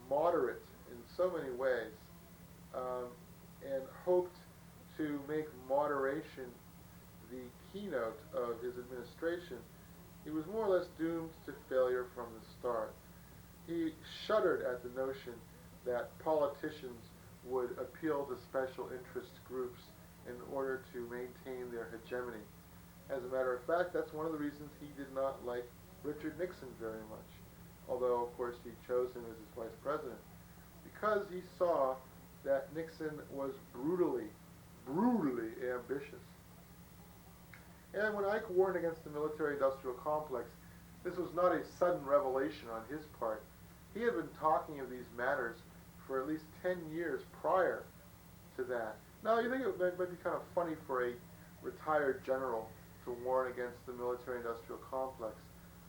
moderate in so many ways, and hoped to make moderation the keynote of his administration, he was more or less doomed to failure from the start. He shuddered at the notion that politicians would appeal to special interest groups in order to maintain their hegemony. As a matter of fact, that's one of the reasons he did not like Richard Nixon very much, although of course he chose him as his vice president, because he saw that Nixon was brutally ambitious. And when Ike warned against the military-industrial complex, this was not a sudden revelation on his part. He had been talking of these matters for at least 10 years prior to that. Now, you think it might be kind of funny for a retired general to warn against the military-industrial complex.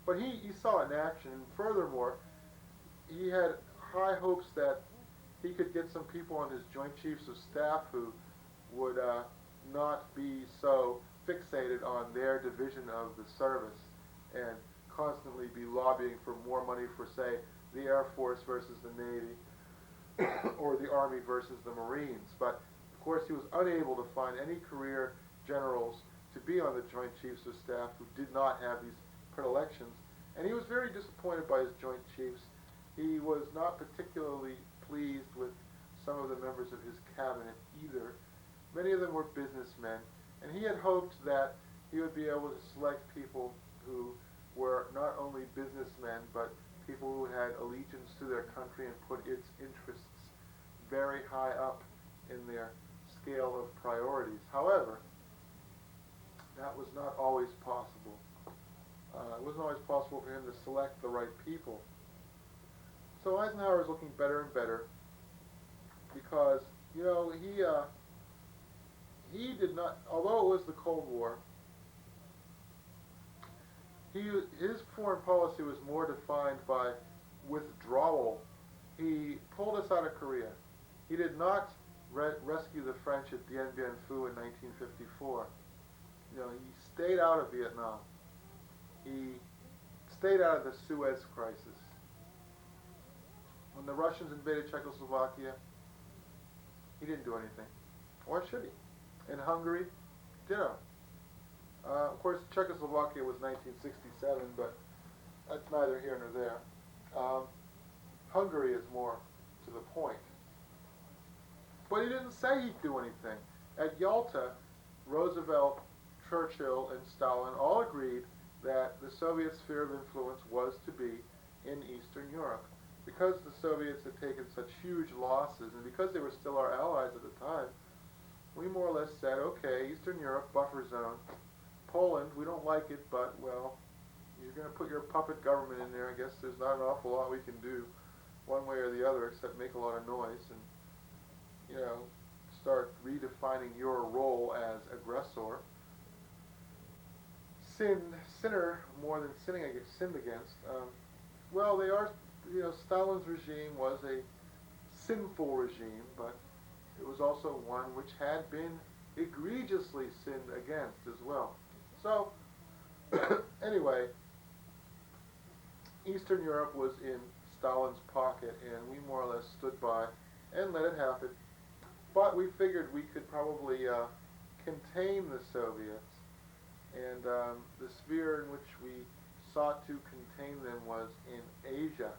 But he saw it in action, and furthermore, he had high hopes that he could get some people on his Joint Chiefs of Staff who would not be so fixated on their division of the service and constantly be lobbying for more money for, say, the Air Force versus the Navy or the Army versus the Marines. But, of course, he was unable to find any career generals to be on the Joint Chiefs of Staff who did not have these predilections. And he was very disappointed by his Joint Chiefs. He was not particularly pleased with some of the members of his cabinet either. Many of them were businessmen, and he had hoped that he would be able to select people who were not only businessmen, but people who had allegiance to their country and put its interests very high up in their scale of priorities. However, that was not always possible. It wasn't always possible for him to select the right people. So Eisenhower is looking better and better because, you know, he did not, although it was the Cold War, his foreign policy was more defined by withdrawal. He pulled us out of Korea. He did not rescue the French at Dien Bien Phu in 1954. You know, he stayed out of Vietnam. He stayed out of the Suez Crisis. When the Russians invaded Czechoslovakia, he didn't do anything. Or should he? In Hungary, ditto. Of course, Czechoslovakia was 1967, but that's neither here nor there. Hungary is more to the point. But he didn't say he'd do anything. At Yalta, Roosevelt, Churchill, and Stalin all agreed that the Soviet sphere of influence was to be in Eastern Europe. Because the Soviets had taken such huge losses, and because they were still our allies at the time, we more or less said, okay, Eastern Europe, buffer zone. Poland, we don't like it, but, well, you're going to put your puppet government in there. I guess there's not an awful lot we can do one way or the other except make a lot of noise and, you know, start redefining your role as aggressor. Sinner more than sinned against. Well, they are, you know, Stalin's regime was a sinful regime, but it was also one which had been egregiously sinned against as well. So, anyway, Eastern Europe was in Stalin's pocket, and we more or less stood by and let it happen. But we figured we could probably contain the Soviets, and the sphere in which we sought to contain them was in Asia.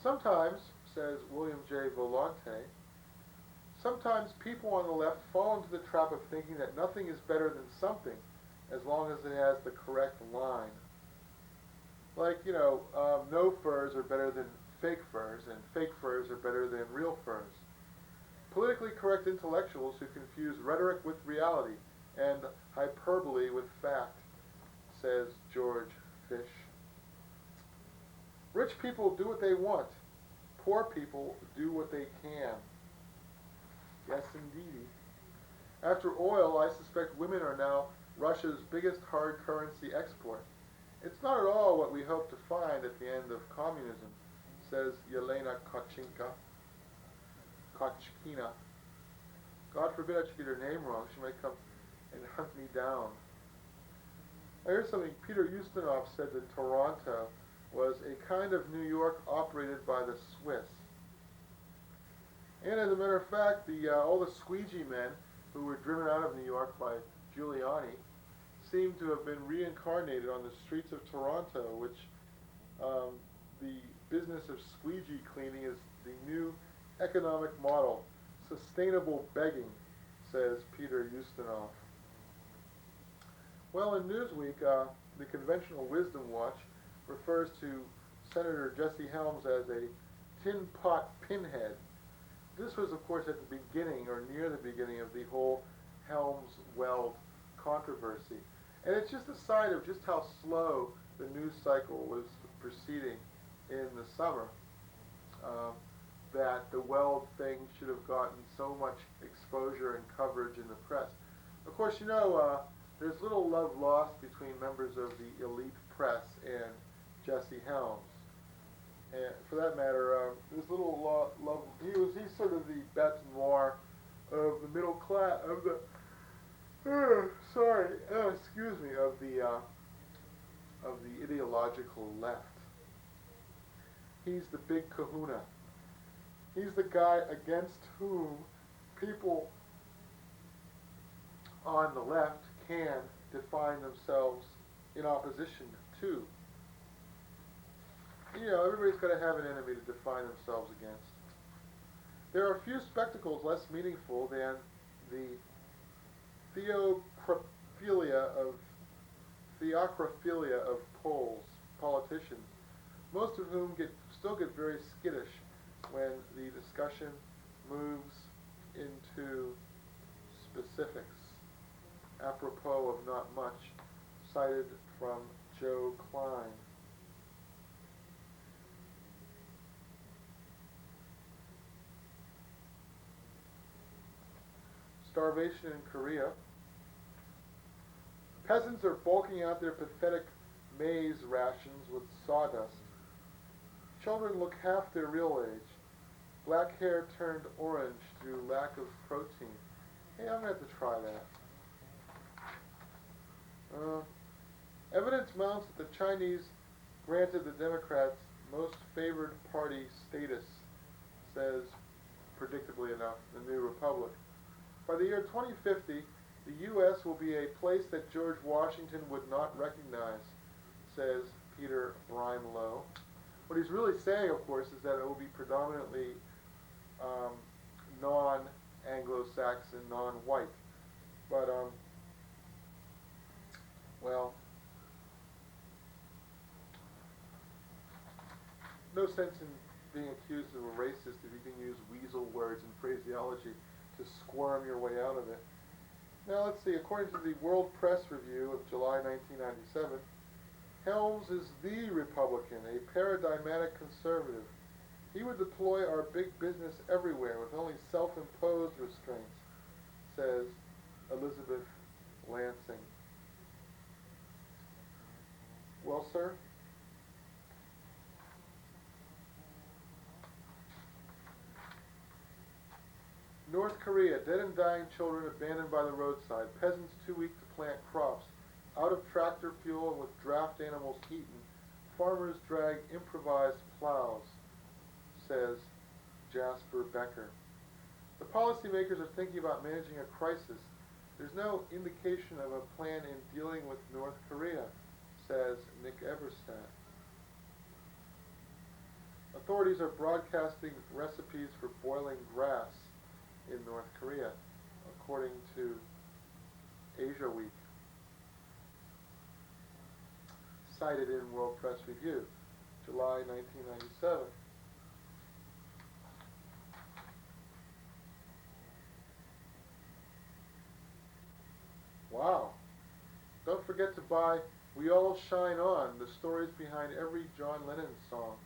Sometimes, says William J. Volonté, sometimes people on the left fall into the trap of thinking that nothing is better than something as long as it has the correct line. Like, you know, no furs are better than fake furs, and fake furs are better than real furs. Politically correct intellectuals who confuse rhetoric with reality and hyperbole with fact, says George Fish. Rich people do what they want. Poor people do what they can. Yes, indeedy. After oil, I suspect women are now Russia's biggest hard currency export. It's not at all what we hope to find at the end of communism, says Yelena Kochkina. God forbid I should get her name wrong. She might come and hunt me down. I heard something. Peter Ustinov said that Toronto was a kind of New York operated by the Swiss. And as a matter of fact, all the squeegee men who were driven out of New York by Giuliani, seem to have been reincarnated on the streets of Toronto, which the business of squeegee cleaning is the new economic model. Sustainable begging, says Peter Ustinov. Well, in Newsweek, the conventional wisdom watch refers to Senator Jesse Helms as a tin pot pinhead. This was, of course, at the beginning or near the beginning of the whole Helms-Weld controversy. And it's just a sign of just how slow the news cycle was proceeding in the summer, that the Weld thing should have gotten so much exposure and coverage in the press. Of course, you know, there's little love lost between members of the elite press and Jesse Helms. And for that matter, there's little love. He's sort of the bête noire of the middle class, of the of the ideological left. He's the big kahuna. He's the guy against whom people on the left can define themselves in opposition to. You know, everybody's got to have an enemy to define themselves against. There are few spectacles less meaningful than the theocrophilia of politicians, most of whom still get very skittish when the discussion moves into specifics, apropos of not much, cited from Joe Klein. Starvation in Korea. Peasants are bulking out their pathetic maize rations with sawdust. Children look half their real age. Black hair turned orange through lack of protein. Hey, I'm going to have to try that. Evidence mounts that the Chinese granted the Democrats most favored party status, says, predictably enough, the New Republic. By the year 2050, the U.S. will be a place that George Washington would not recognize, says Peter Brimelow. What he's really saying, of course, is that it will be predominantly non-Anglo-Saxon, non-white. But, well, no sense in being accused of a racist if you can use weasel words and phraseology to squirm your way out of it. Now let's see, according to the World Press Review of July 1997, Helms is the Republican, a paradigmatic conservative. He would deploy our big business everywhere with only self-imposed restraints, says Elizabeth Lansing. Well, sir? North Korea, dead and dying children abandoned by the roadside, peasants too weak to plant crops, out of tractor fuel and with draft animals eaten, farmers drag improvised plows, says Jasper Becker. The policymakers are thinking about managing a crisis. There's no indication of a plan in dealing with North Korea, says Nick Everstadt. Authorities are broadcasting recipes for boiling grass in North Korea, according to Asia Week, cited in World Press Review, July 1997. Wow. Don't forget to buy We All Shine On, the stories behind every John Lennon song,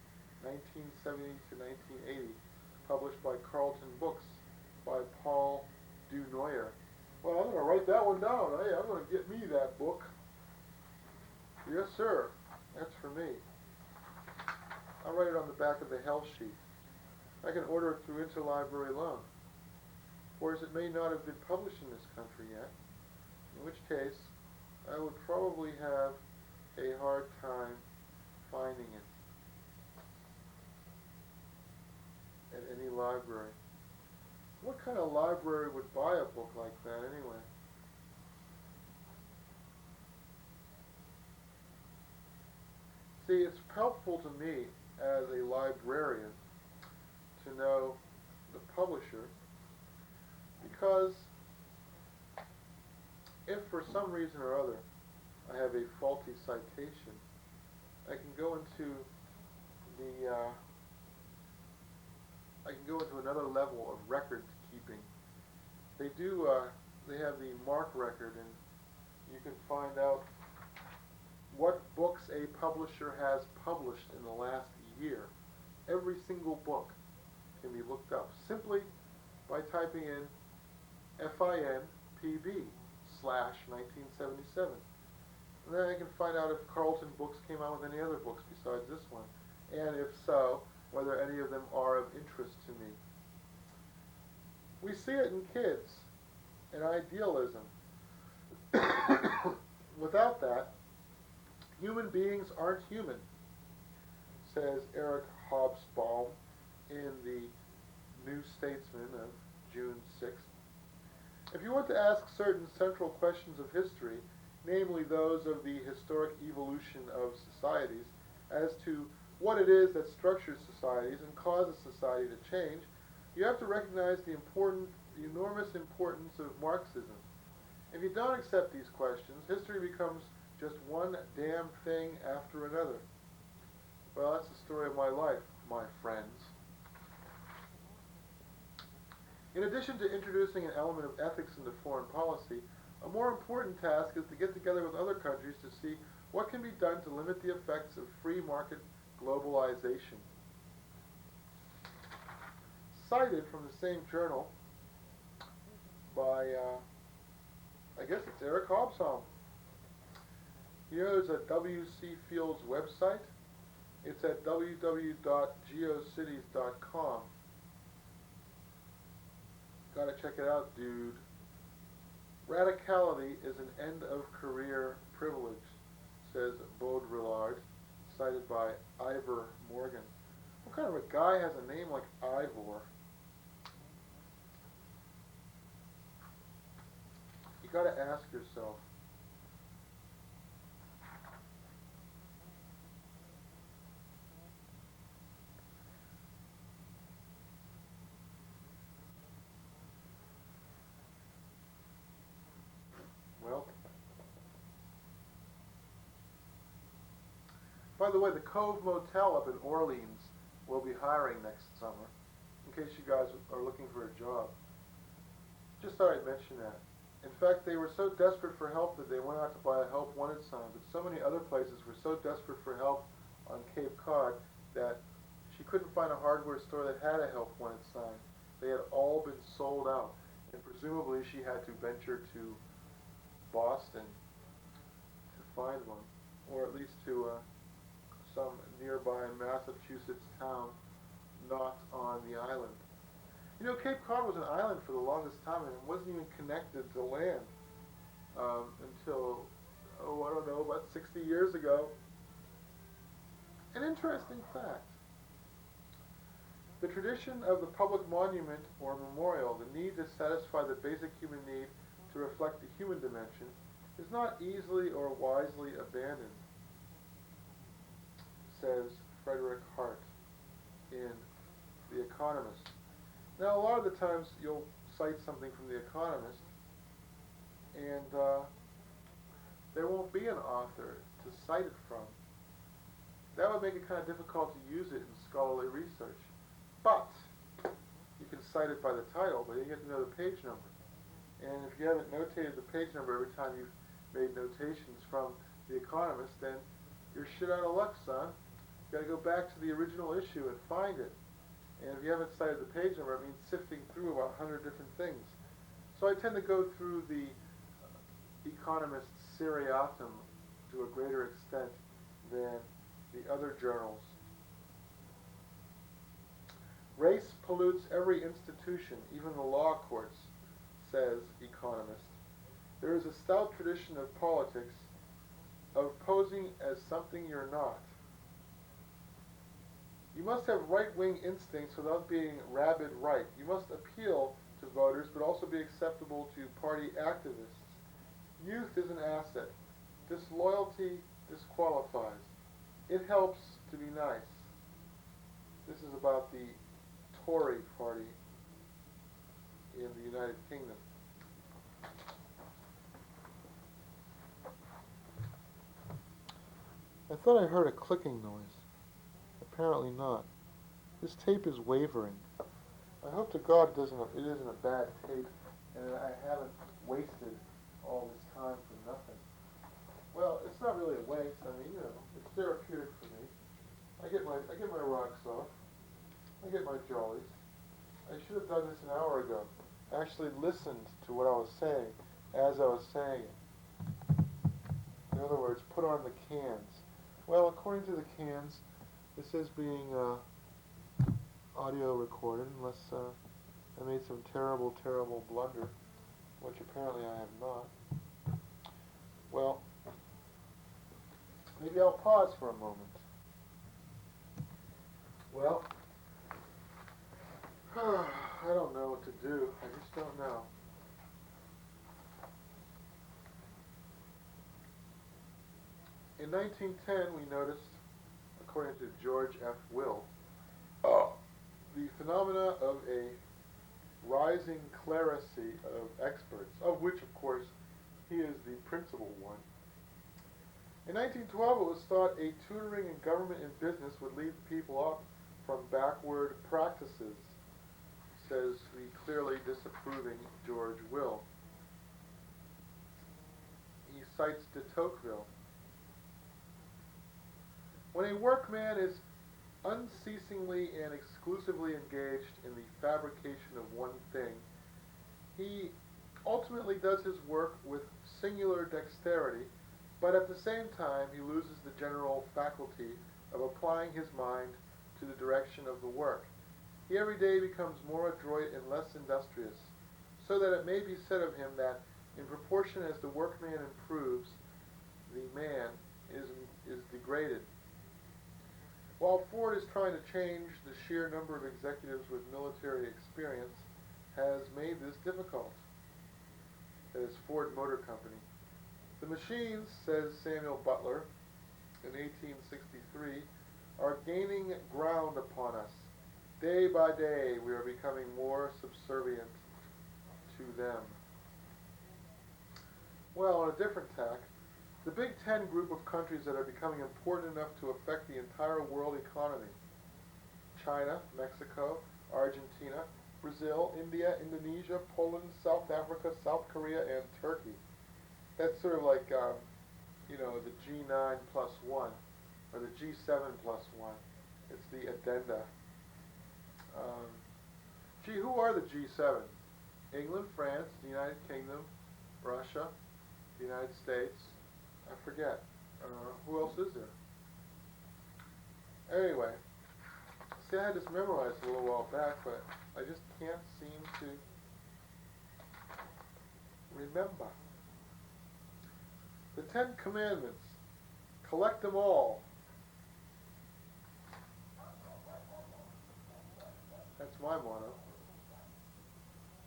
1970 to 1980, published by Carlton Books, by Paul Dunoyer. Well, I'm going to write that one down. Hey, I'm going to get me that book. Yes, sir. That's for me. I'll write it on the back of the hell sheet. I can order it through interlibrary loan. Whereas it may not have been published in this country yet, in which case I would probably have a hard time finding it at any library. What kind of library would buy a book like that anyway? See, it's helpful to me as a librarian to know the publisher because if for some reason or other I have a faulty citation, I can go into the I can go into another level of record keeping. They do they have the MARC record, and you can find out what books a publisher has published in the last year. Every single book can be looked up simply by typing in FINPB slash 1977. And then I can find out if Carlton Books came out with any other books besides this one, and if so, whether any of them are of interest to me. We see it in kids, in idealism. Without that, human beings aren't human, says Eric Hobsbawm in the New Statesman of June 6th. If you want to ask certain central questions of history, namely those of the historic evolution of societies, as to what it is that structures societies and causes society to change, you have to recognize the enormous importance of Marxism. If you don't accept these questions, history becomes just one damn thing after another. Well, that's the story of my life, my friends. In addition to introducing an element of ethics into foreign policy, a more important task is to get together with other countries to see what can be done to limit the effects of free market globalization. Cited from the same journal by, I guess it's Eric Hobsbawm. Here's a W.C. Fields website. It's at www.geocities.com. Gotta check it out, dude. Radicality is an end-of-career privilege, says Baudrillard, cited by Ivor Morgan. What kind of a guy has a name like Ivor? You gotta ask yourself, well, by the way, the Cove Motel up in Orleans will be hiring next summer, in case you guys are looking for a job. Just thought I'd mention that. In fact, they were so desperate for help that they went out to buy a help wanted sign, but so many other places were so desperate for help on Cape Cod that she couldn't find a hardware store that had a help wanted sign. They had all been sold out, and presumably she had to venture to Boston to find one, or at least to some nearby Massachusetts town not on the island. You know, Cape Cod was an island for the longest time, and it wasn't even connected to land until, oh, I don't know, about 60 years ago. An interesting fact. The tradition of the public monument or memorial, the need to satisfy the basic human need to reflect the human dimension, is not easily or wisely abandoned, says Frederick Hart in The Economist. Now, a lot of the times you'll cite something from The Economist, and there won't be an author to cite it from. That would make it kind of difficult to use it in scholarly research. But you can cite it by the title, but you get to know the page number. And if you haven't notated the page number every time you've made notations from The Economist, then you're shit out of luck, son. You got to go back to the original issue and find it. And if you haven't cited the page number, it means sifting through about 100 different things. So I tend to go through the Economist seriatim to a greater extent than the other journals. Race pollutes every institution, even the law courts, says Economist. There is a stout tradition of politics of posing as something you're not. You must have right-wing instincts without being rabid right. You must appeal to voters, but also be acceptable to party activists. Youth is an asset. Disloyalty disqualifies. It helps to be nice. This is about the Tory party in the United Kingdom. I thought I heard a clicking noise. Apparently not. This tape is wavering. I hope to God it isn't a bad tape and that I haven't wasted all this time for nothing. Well, it's not really a waste. I mean, it's therapeutic for me. I get my rocks off. I get my jollies. I should have done this an hour ago. I actually listened to what I was saying as I was saying it. In other words, put on the cans. Well, according to the cans, this is being audio recorded, unless I made some terrible, terrible blunder, which apparently I have not. Well, maybe I'll pause for a moment. Well, I don't know what to do. I just don't know. In 1910, we noticed, according to George F. Will, the phenomena of a rising clerisy of experts, of which, of course, he is the principal one. In 1912, it was thought a tutoring in government and business would lead people up from backward practices, says the clearly disapproving George Will. He cites de Tocqueville. When a workman is unceasingly and exclusively engaged in the fabrication of one thing, he ultimately does his work with singular dexterity, but at the same time he loses the general faculty of applying his mind to the direction of the work. He every day becomes more adroit and less industrious, so that it may be said of him that in proportion as the workman improves, the man is degraded. While Ford is trying to change, the sheer number of executives with military experience has made this difficult. That is Ford Motor Company. The machines, says Samuel Butler in 1863, are gaining ground upon us. Day by day we are becoming more subservient to them. Well, on a different tack, the Big Ten group of countries that are becoming important enough to affect the entire world economy: China, Mexico, Argentina, Brazil, India, Indonesia, Poland, South Africa, South Korea, and Turkey. That's sort of like, the G9 plus 1, or the G7 plus 1. It's the addenda. Who are the G7? England, France, the United Kingdom, Russia, the United States. I forget. Who else is there? Anyway, see, I had this memorized a little while back, but I just can't seem to remember. The 10 Commandments. Collect them all. That's my motto.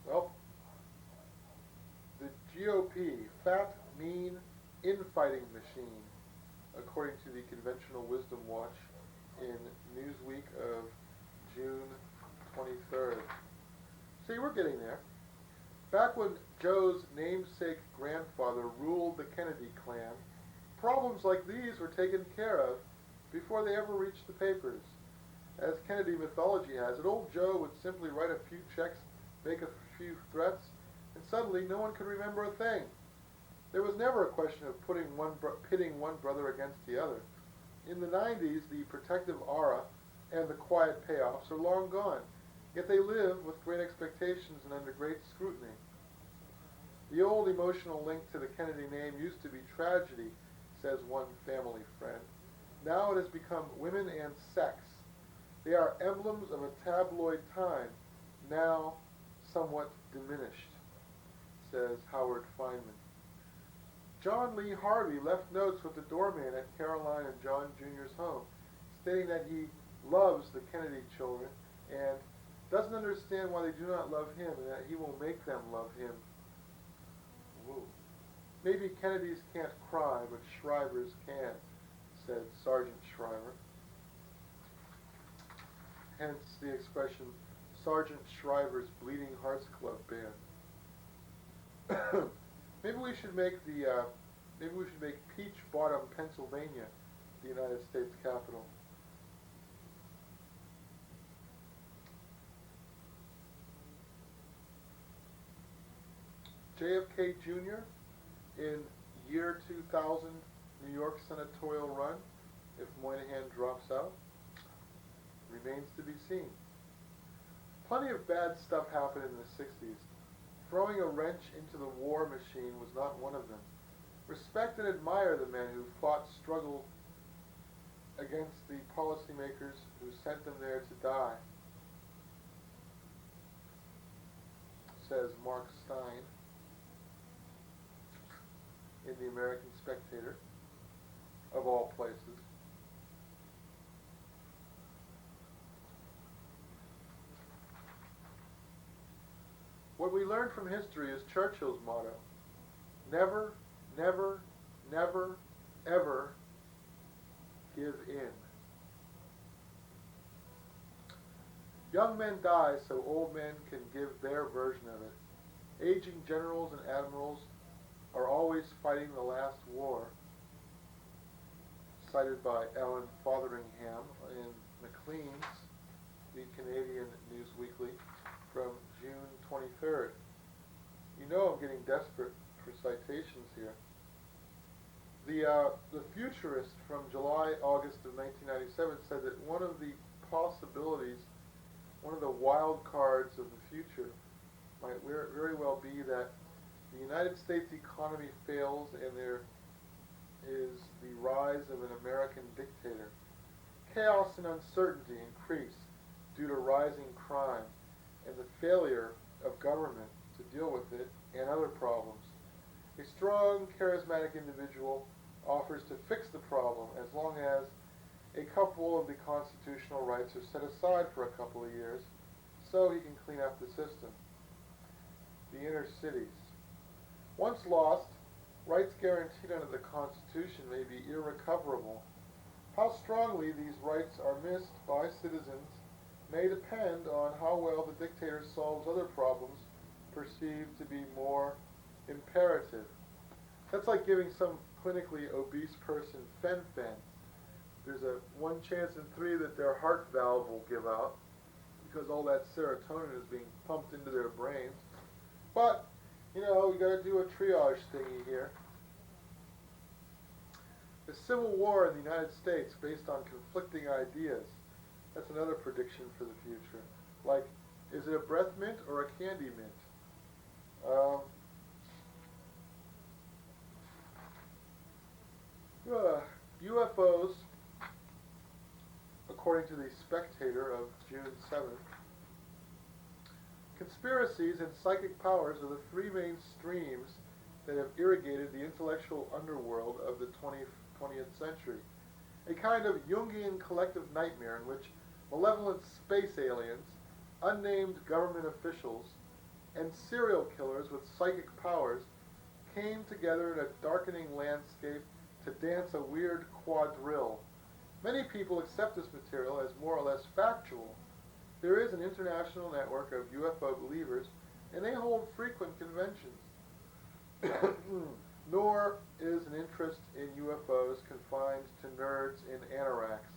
Well, the GOP, fat, mean, infighting machine, according to the Conventional Wisdom Watch in Newsweek of June 23rd. See, we're getting there. Back when Joe's namesake grandfather ruled the Kennedy clan, problems like these were taken care of before they ever reached the papers. As Kennedy mythology has it, old Joe would simply write a few checks, make a few threats, and suddenly no one could remember a thing. There was never a question of pitting one brother against the other. In the 90s, the protective aura and the quiet payoffs are long gone, yet they live with great expectations and under great scrutiny. The old emotional link to the Kennedy name used to be tragedy, says one family friend. Now it has become women and sex. They are emblems of a tabloid time, now somewhat diminished, says Howard Feynman. John Lee Harvey left notes with the doorman at Caroline and John Jr.'s home, stating that he loves the Kennedy children and doesn't understand why they do not love him and that he will make them love him. Whoa. Maybe Kennedys can't cry, but Shrivers can, said Sergeant Shriver. Hence the expression, Sergeant Shriver's Bleeding Hearts Club Band. Maybe we should make Peach Bottom, Pennsylvania, the United States capital. JFK Jr. in year 2000 New York senatorial run, if Moynihan drops out, remains to be seen. Plenty of bad stuff happened in the 60s. Throwing a wrench into the war machine was not one of them. Respect and admire the men who fought struggle against the policymakers who sent them there to die, says Mark Stein in the American Spectator, of all places. What we learn from history is Churchill's motto: never, never, never, ever give in. Young men die so old men can give their version of it. Aging generals and admirals are always fighting the last war, cited by Ellen Fotheringham in Maclean's, the Canadian News Weekly, from June 23rd. You know I'm getting desperate for citations here. The futurist from July, August of 1997 said that one of the possibilities, one of the wild cards of the future might very well be that the United States economy fails and there is the rise of an American dictator. Chaos and uncertainty increase due to rising crime and the failure of government to deal with it and other problems. A strong, charismatic individual offers to fix the problem as long as a couple of the constitutional rights are set aside for a couple of years so he can clean up the system. The inner cities. Once lost, rights guaranteed under the Constitution may be irrecoverable. How strongly these rights are missed by citizens may depend on how well the dictator solves other problems perceived to be more imperative. That's like giving some clinically obese person fen-phen. There's a 1 chance in 3 that their heart valve will give out because all that serotonin is being pumped into their brains. But, you know, we got to do a triage thingy here. The Civil War in the United States based on conflicting ideas. That's another prediction for the future. Like, is it a breath mint or a candy mint? UFOs, according to the Spectator of June 7th, conspiracies and psychic powers are the 3 main streams that have irrigated the intellectual underworld of the 20th century. A kind of Jungian collective nightmare in which malevolent space aliens, unnamed government officials, and serial killers with psychic powers came together in a darkening landscape to dance a weird quadrille. Many people accept this material as more or less factual. There is an international network of UFO believers, and they hold frequent conventions. Nor is an interest in UFOs confined to nerds in anoraks.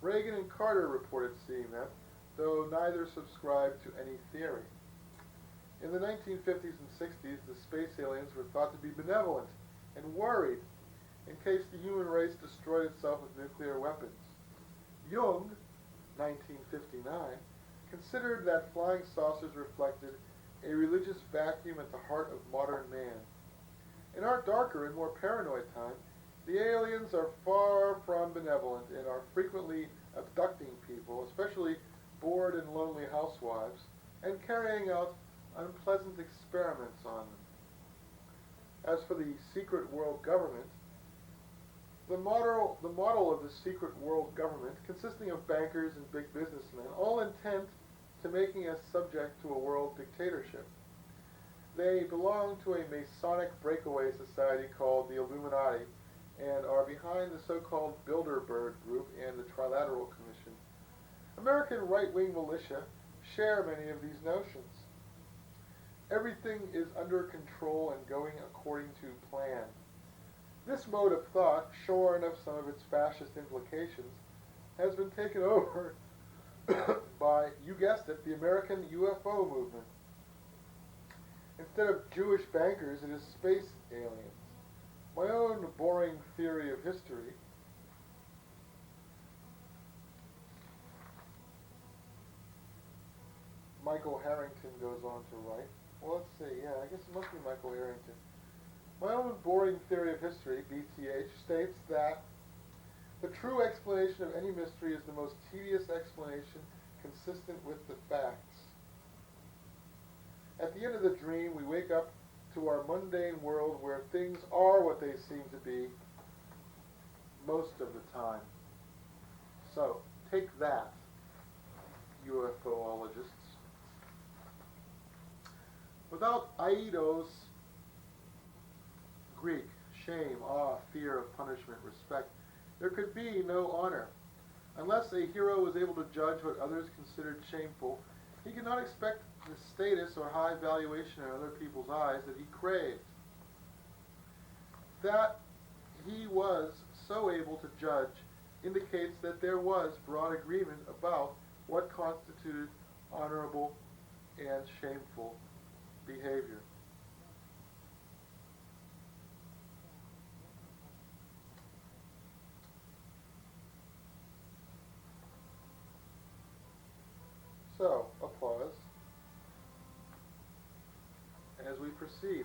Reagan and Carter reported seeing them, though neither subscribed to any theory. In the 1950s and 60s, the space aliens were thought to be benevolent and worried in case the human race destroyed itself with nuclear weapons. Jung, 1959, considered that flying saucers reflected a religious vacuum at the heart of modern man. In our darker and more paranoid time, the aliens are far from benevolent and are frequently abducting people, especially bored and lonely housewives, and carrying out unpleasant experiments on them. As for the secret world government, the model of the secret world government, consisting of bankers and big businessmen, all intent to making us subject to a world dictatorship. They belong to a Masonic breakaway society called the Illuminati and are behind the so-called Bilderberg Group and the Trilateral Commission. American right-wing militia share many of these notions. Everything is under control and going according to plan. This mode of thought, shorn of some of its fascist implications, has been taken over by, you guessed it, the American UFO movement. Instead of Jewish bankers, it is space aliens. My own boring theory of history Michael Harrington goes on to write. Well, let's see. Yeah, I guess it must be Michael Harrington. My own boring theory of history, BTH, states that the true explanation of any mystery is the most tedious explanation consistent with the facts. At the end of the dream, we wake up to our mundane world where things are what they seem to be most of the time. So, take that, UFOologists. Without Aido's Greek, shame, awe, fear of punishment, respect, there could be no honor. Unless a hero was able to judge what others considered shameful, he could not expect the status or high valuation in other people's eyes that he craved. That he was so able to judge indicates that there was broad agreement about what constituted honorable and shameful behavior. So, applause as we proceed.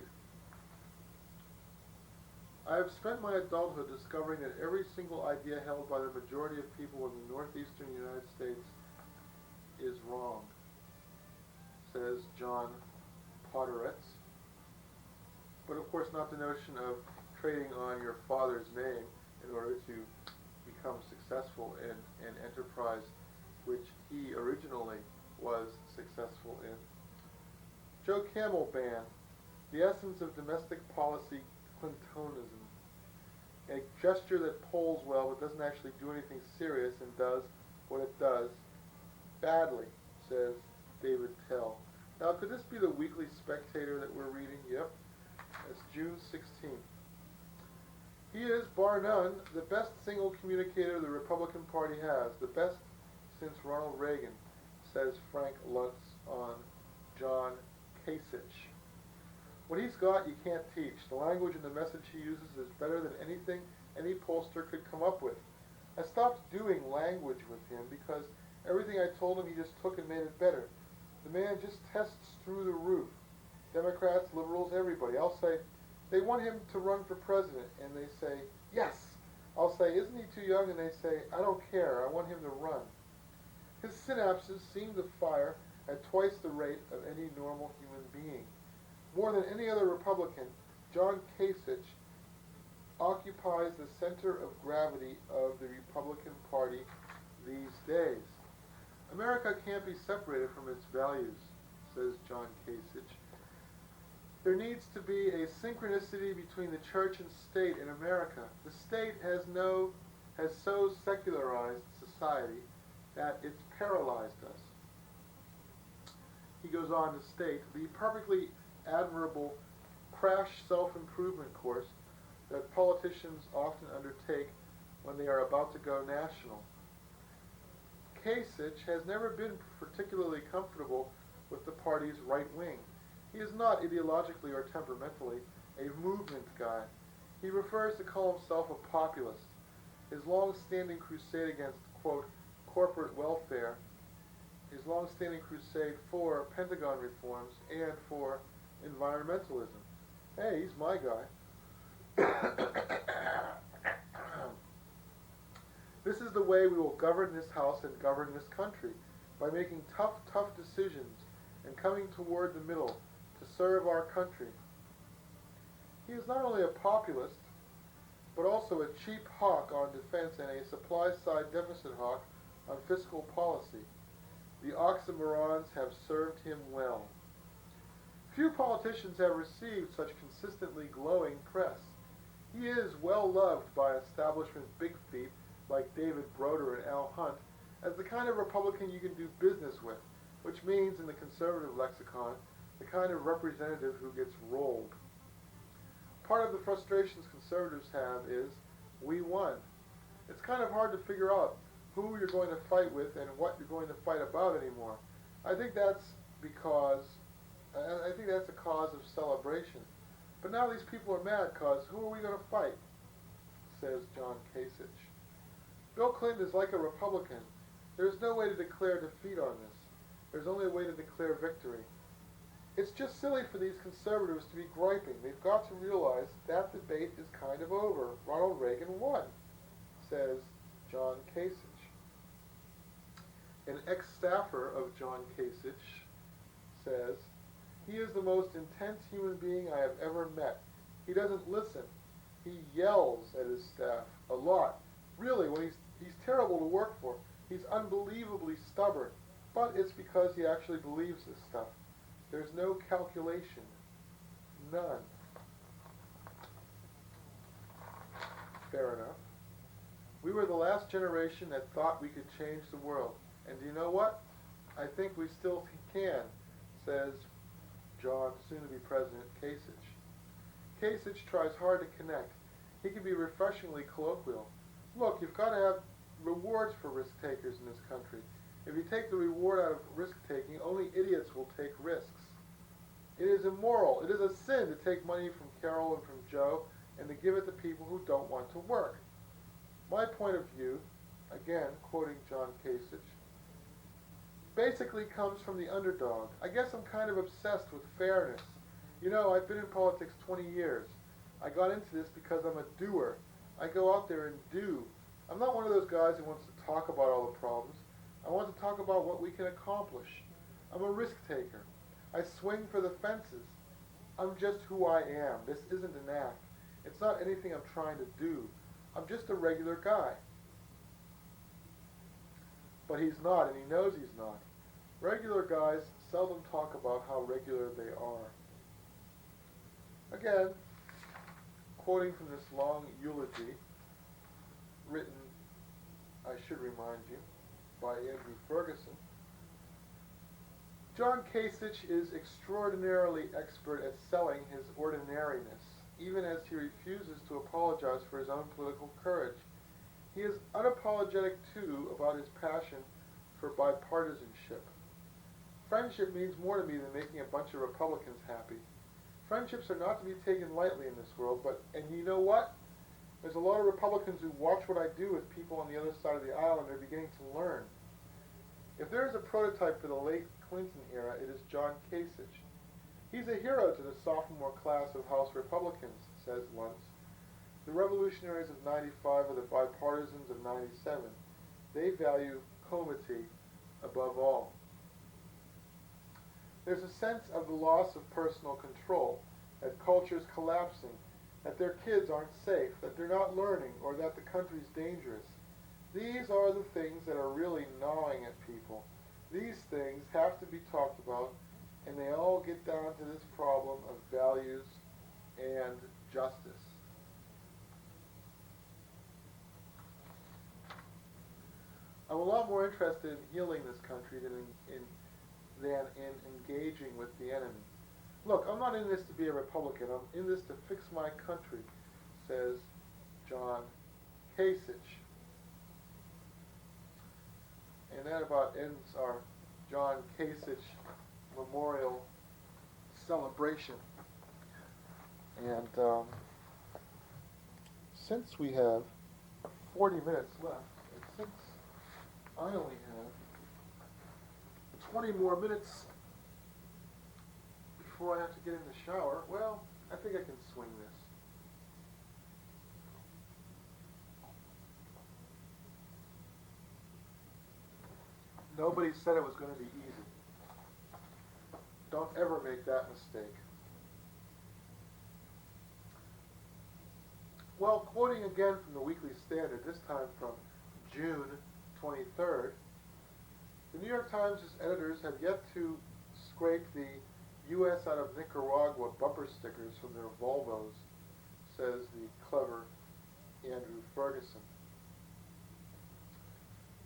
I have spent my adulthood discovering that every single idea held by the majority of people in the northeastern United States is wrong, says John Podhoretz. But of course not the notion of trading on your father's name in order to become successful in an enterprise which he originally was successful in. Joe Camel Band, the essence of domestic policy Clintonism. A gesture that polls well but doesn't actually do anything serious and does what it does badly, says David Tell. Now, could this be the Weekly Spectator that we're reading? Yep. That's June 16th. He is, bar none, the best single communicator the Republican Party has, the best since Ronald Reagan, says Frank Luntz on John Kasich. What he's got, you can't teach. The language and the message he uses is better than anything any pollster could come up with. I stopped doing language with him because everything I told him he just took and made it better. The man just tests through the roof. Democrats, liberals, everybody. I'll say, they want him to run for president, and they say, yes. I'll say, isn't he too young? And they say, I don't care. I want him to run. His synapses seem to fire at twice the rate of any normal human being. More than any other Republican, John Kasich occupies the center of gravity of the Republican Party these days. America can't be separated from its values, says John Kasich. There needs to be a synchronicity between the church and state in America. The state has so secularized society that it's paralyzed us. He goes on to state, the perfectly admirable crash self-improvement course that politicians often undertake when they are about to go national. Kasich has never been particularly comfortable with the party's right wing. He is not ideologically or temperamentally a movement guy. He prefers to call himself a populist. His long-standing crusade against, quote, corporate welfare, his long-standing crusade for Pentagon reforms and for environmentalism. Hey, he's my guy. This is the way we will govern this house and govern this country, by making tough decisions and coming toward the middle to serve our country. He is not only a populist, but also a cheap hawk on defense and a supply-side deficit hawk on fiscal policy. The oxymorons have served him well. Few politicians have received such consistently glowing press. He is well loved by establishment big feet like David Broder and Al Hunt as the kind of Republican you can do business with, which means in the conservative lexicon, the kind of representative who gets rolled. Part of the frustrations conservatives have is, we won. It's kind of hard to figure out who you're going to fight with and what you're going to fight about anymore. I think that's because, I think that's a cause of celebration. But now these people are mad because who are we going to fight? Says John Kasich. Bill Clinton is like a Republican. There's no way to declare defeat on this. There's only a way to declare victory. It's just silly for these conservatives to be griping. They've got to realize that debate is kind of over. Ronald Reagan won, says John Kasich. An ex-staffer of John Kasich says, he is the most intense human being I have ever met. He doesn't listen. He yells at his staff a lot. Really, when he's terrible to work for. He's unbelievably stubborn. But it's because he actually believes this stuff. There's no calculation. None. Fair enough. We were the last generation that thought we could change the world. And do you know what? I think we still can, says John, soon-to-be President Kasich. Kasich tries hard to connect. He can be refreshingly colloquial. Look, you've got to have rewards for risk-takers in this country. If you take the reward out of risk-taking, only idiots will take risks. It is immoral. It is a sin to take money from Carol and from Joe and to give it to people who don't want to work. My point of view, again quoting John Kasich, basically comes from the underdog. I guess I'm kind of obsessed with fairness. You know, I've been in politics 20 years. I got into this because I'm a doer. I go out there and do. I'm not one of those guys who wants to talk about all the problems. I want to talk about what we can accomplish. I'm a risk taker. I swing for the fences. I'm just who I am. This isn't an act. It's not anything I'm trying to do. I'm just a regular guy. But he's not, and he knows he's not. Regular guys seldom talk about how regular they are. Again, quoting from this long eulogy, written, I should remind you, by Andrew Ferguson. John Kasich is extraordinarily expert at selling his ordinariness, even as he refuses to apologize for his own political courage. He is unapologetic, too, about his passion for bipartisanship. Friendship means more to me than making a bunch of Republicans happy. Friendships are not to be taken lightly in this world, and you know what? There's a lot of Republicans who watch what I do with people on the other side of the aisle, and they're beginning to learn. If there is a prototype for the late Clinton era, it is John Kasich. He's a hero to the sophomore class of House Republicans, says Luntz. The revolutionaries of 95 are the bipartisans of 97. They value comity above all. There's a sense of the loss of personal control, that culture's collapsing, that their kids aren't safe, that they're not learning, or that the country's dangerous. These are the things that are really gnawing at people. These things have to be talked about, and they all get down to this problem of values and justice. I'm a lot more interested in healing this country than in engaging with the enemy. Look, I'm not in this to be a Republican. I'm in this to fix my country, says John Kasich. And that about ends our John Kasich Memorial celebration. And since we have 40 minutes left, and since I only have 20 more minutes before I have to get in the shower, well, I think I can swing this. Nobody said it was going to be easy. Don't ever make that mistake. Well, quoting again from the Weekly Standard, this time from June 23rd, The New York Times' editors have yet to scrape the U.S. out of Nicaragua bumper stickers from their Volvos, says the clever Andrew Ferguson.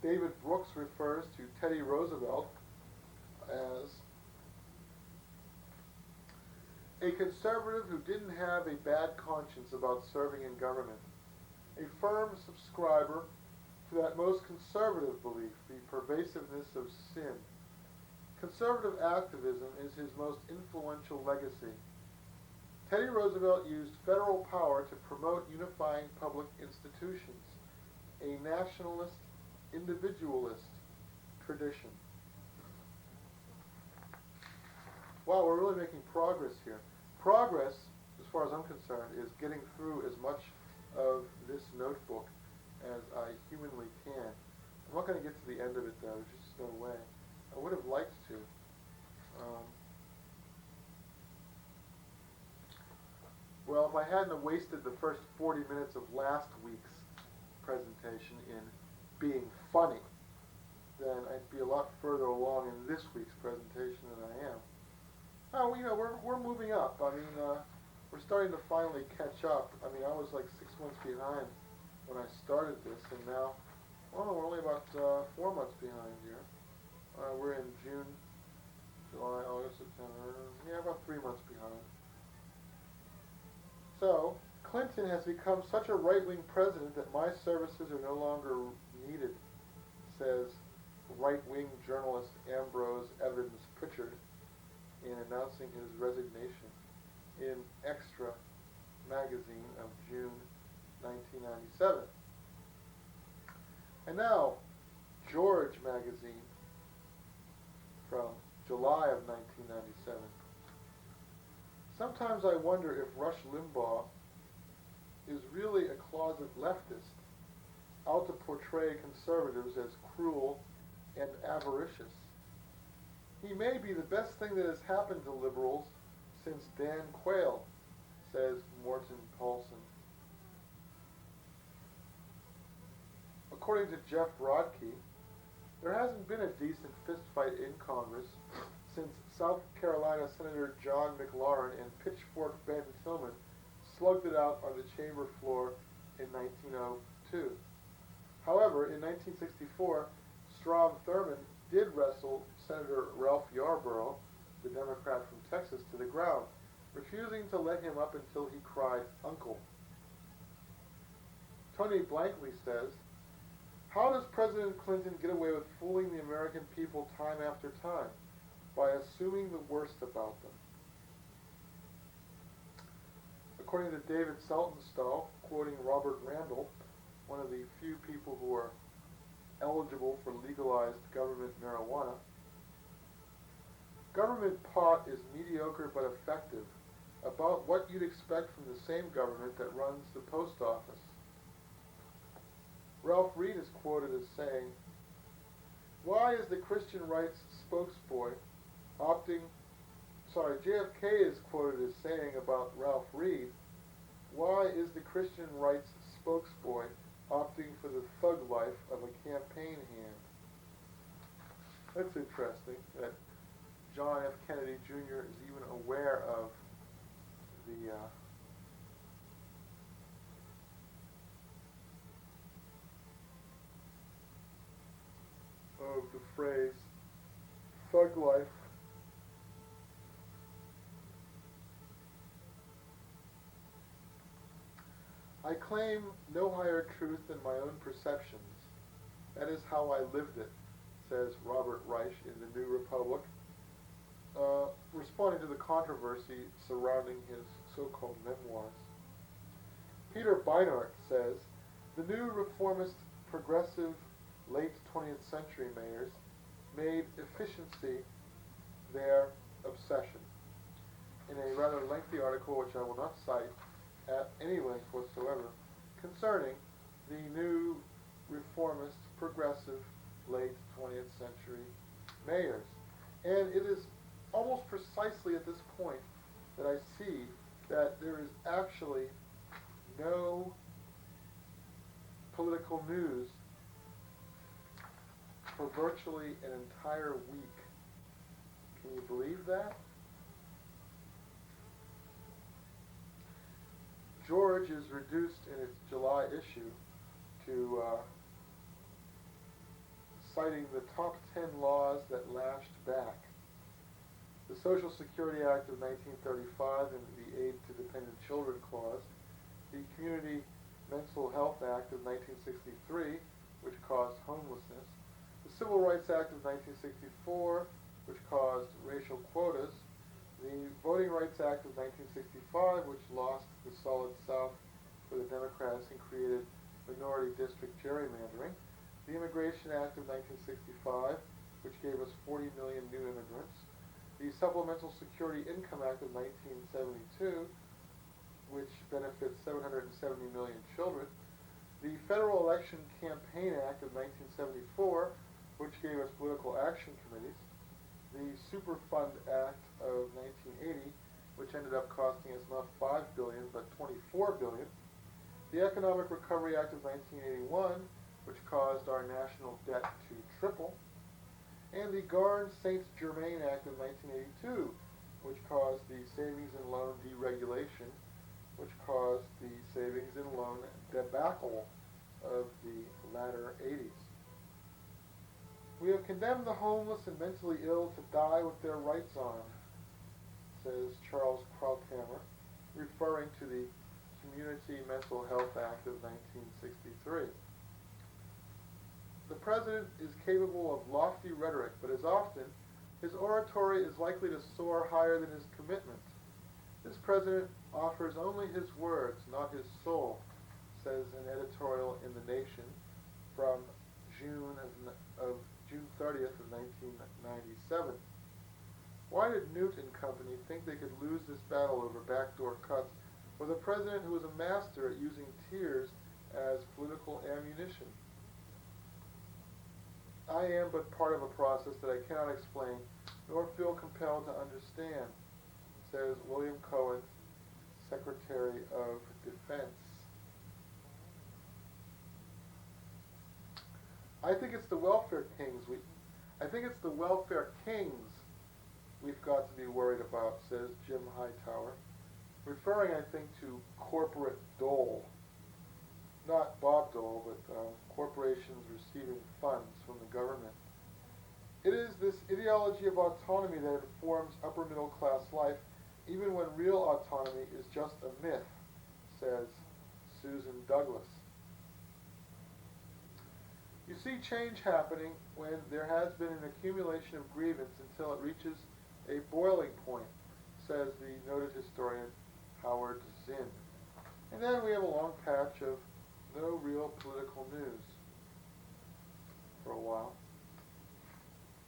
David Brooks refers to Teddy Roosevelt as a conservative who didn't have a bad conscience about serving in government, a firm subscriber to that most conservative belief, the pervasiveness of sin. Conservative activism is his most influential legacy. Teddy Roosevelt used federal power to promote unifying public institutions, a nationalist, individualist tradition. Wow, we're really making progress here. Progress, as far as I'm concerned, is getting through as much of this notebook as I humanly can. I'm not going to get to the end of it, though. There's just no way. I would have liked to. Well, if I hadn't have wasted the first 40 minutes of last week's presentation in being funny, then I'd be a lot further along in this week's presentation than I am. Oh, we're moving up. I mean, we're starting to finally catch up. I mean, I was like 6 months behind when I started this, and now, well, we're only about 4 months behind here. We're in June, July, August, September. Yeah, about 3 months behind. So, Clinton has become such a right-wing president that my services are no longer needed, says right-wing journalist Ambrose Evans Pritchard in announcing his resignation in Extra magazine of June 1997. And now, George magazine from July of 1997. Sometimes I wonder if Rush Limbaugh is really a closet leftist, out to portray conservatives as cruel and avaricious. He may be the best thing that has happened to liberals since Dan Quayle, says Morton Paulson. According to Jeff Rodkey, there hasn't been a decent fistfight in Congress since South Carolina Senator John McLaurin and Pitchfork Ben Tillman slugged it out on the chamber floor in 1902. However, in 1964, Strom Thurmond did wrestle Senator Ralph Yarborough, the Democrat from Texas, to the ground, refusing to let him up until he cried, "Uncle." Tony Blankley says, "How does President Clinton get away with fooling the American people time after time? By assuming the worst about them." According to David Saltonstall, quoting Robert Randall, one of the few people who are eligible for legalized government marijuana, government pot is mediocre but effective, about what you'd expect from the same government that runs the post office. Ralph Reed is quoted as saying, "Why is the Christian rights spokesboy JFK is quoted as saying about Ralph Reed, "Why is the Christian rights spokesboy opting for the thug life of a campaign hand?" That's interesting that John F. Kennedy Jr. is even aware of the phrase thug life. "I claim no higher truth than my own perceptions. That is how I lived it," says Robert Reich in the New Republic, responding to the controversy surrounding his so-called memoirs. Peter Beinart says, "The new reformist, progressive, late 20th century mayors made efficiency their obsession," in a rather lengthy article which I will not cite at any length whatsoever, concerning the new reformist, progressive, late 20th century mayors. And it is almost precisely at this point that I see that there is actually no political news for virtually an entire week. Can you believe that? George is reduced in its July issue to citing the top 10 laws that lashed back. The Social Security Act of 1935 and the Aid to Dependent Children Clause, the Community Mental Health Act of 1963, which caused homelessness, the Civil Rights Act of 1964, which caused racial quotas, the Voting Rights Act of 1965, which lost the Solid South for the Democrats and created minority district gerrymandering, the Immigration Act of 1965, which gave us 40 million new immigrants, the Supplemental Security Income Act of 1972, which benefits 770 million children, the Federal Election Campaign Act of 1974, which gave us political action committees, the Superfund Act of 1980, which ended up costing us not $5 billion but $24 billion, the Economic Recovery Act of 1981, which caused our national debt to triple, and the Garn-St. Germain Act of 1982, which caused the savings and loan deregulation, which caused the savings and loan debacle of the latter 80s. We have condemned the homeless and mentally ill to die with their rights on, says Charles Krauthammer, referring to the Community Mental Health Act of 1963. The President is capable of lofty rhetoric, but as often, his oratory is likely to soar higher than his commitment. This President offers only his words, not his soul, says an editorial in The Nation from June 30th of 1997. Why did Newt and company think they could lose this battle over backdoor cuts with a president who was a master at using tears as political ammunition? I am but part of a process that I cannot explain nor feel compelled to understand, says William Cohen, Secretary of Defense. I think it's the welfare kings we've got to be worried about, says Jim Hightower, referring, I think, to corporate dole. Not Bob Dole, but corporations receiving funds from the government. It is this ideology of autonomy that informs upper middle class life, even when real autonomy is just a myth, says Susan Douglas. You see change happening when there has been an accumulation of grievance until it reaches a boiling point, says the noted historian Howard Zinn. And then we have a long patch of no real political news for a while.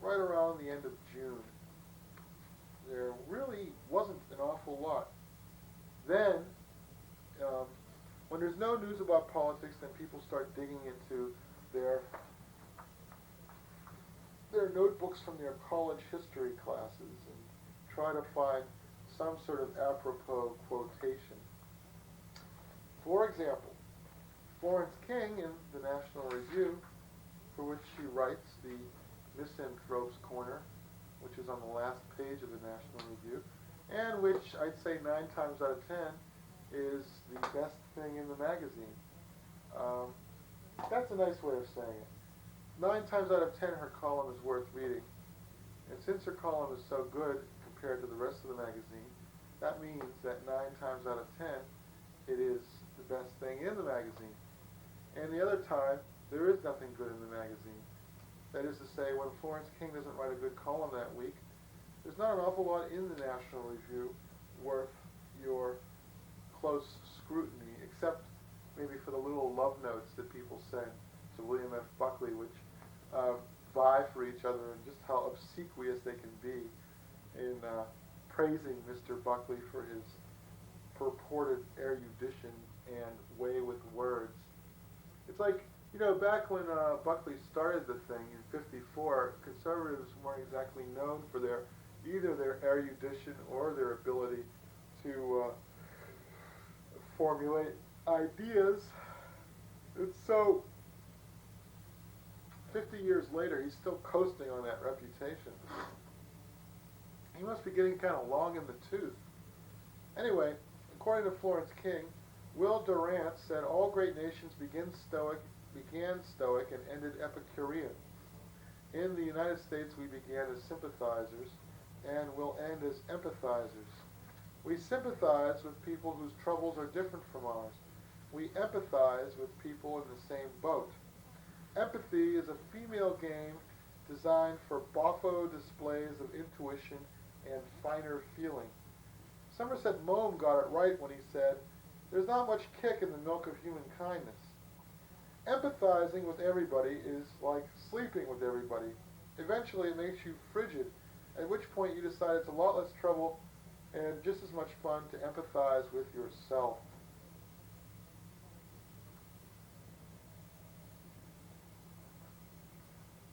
Right around the end of June, there really wasn't an awful lot. Then, when there's no news about politics, then people start digging into their notebooks from their college history classes and try to find some sort of apropos quotation. For example, Florence King in the National Review, for which she writes the Misanthrope's Corner, which is on the last page of the National Review, and which I'd say 9 times out of 10 is the best thing in the magazine. That's a nice way of saying it. 9 times out of 10 her column is worth reading. And since her column is so good compared to the rest of the magazine, that means that 9 times out of 10 it is the best thing in the magazine. And the other time, there is nothing good in the magazine. That is to say, when Florence King doesn't write a good column that week, there's not an awful lot in the National Review worth your close scrutiny, except maybe for the little love notes that people send to William F. Buckley, which vie for each other and just how obsequious they can be in praising Mr. Buckley for his purported erudition and way with words. It's like, back when Buckley started the thing in '54, conservatives weren't exactly known for either their erudition or their ability to formulate ideas. And so, 50 years later, he's still coasting on that reputation. He must be getting kind of long in the tooth. Anyway, according to Florence King, Will Durant said all great nations began stoic and ended Epicurean. In the United States, we began as sympathizers and will end as empathizers. We sympathize with people whose troubles are different from ours. We empathize with people in the same boat. Empathy is a female game designed for boffo displays of intuition and finer feeling. Somerset Maugham got it right when he said, "There's not much kick in the milk of human kindness." Empathizing with everybody is like sleeping with everybody. Eventually it makes you frigid, at which point you decide it's a lot less trouble and just as much fun to empathize with yourself.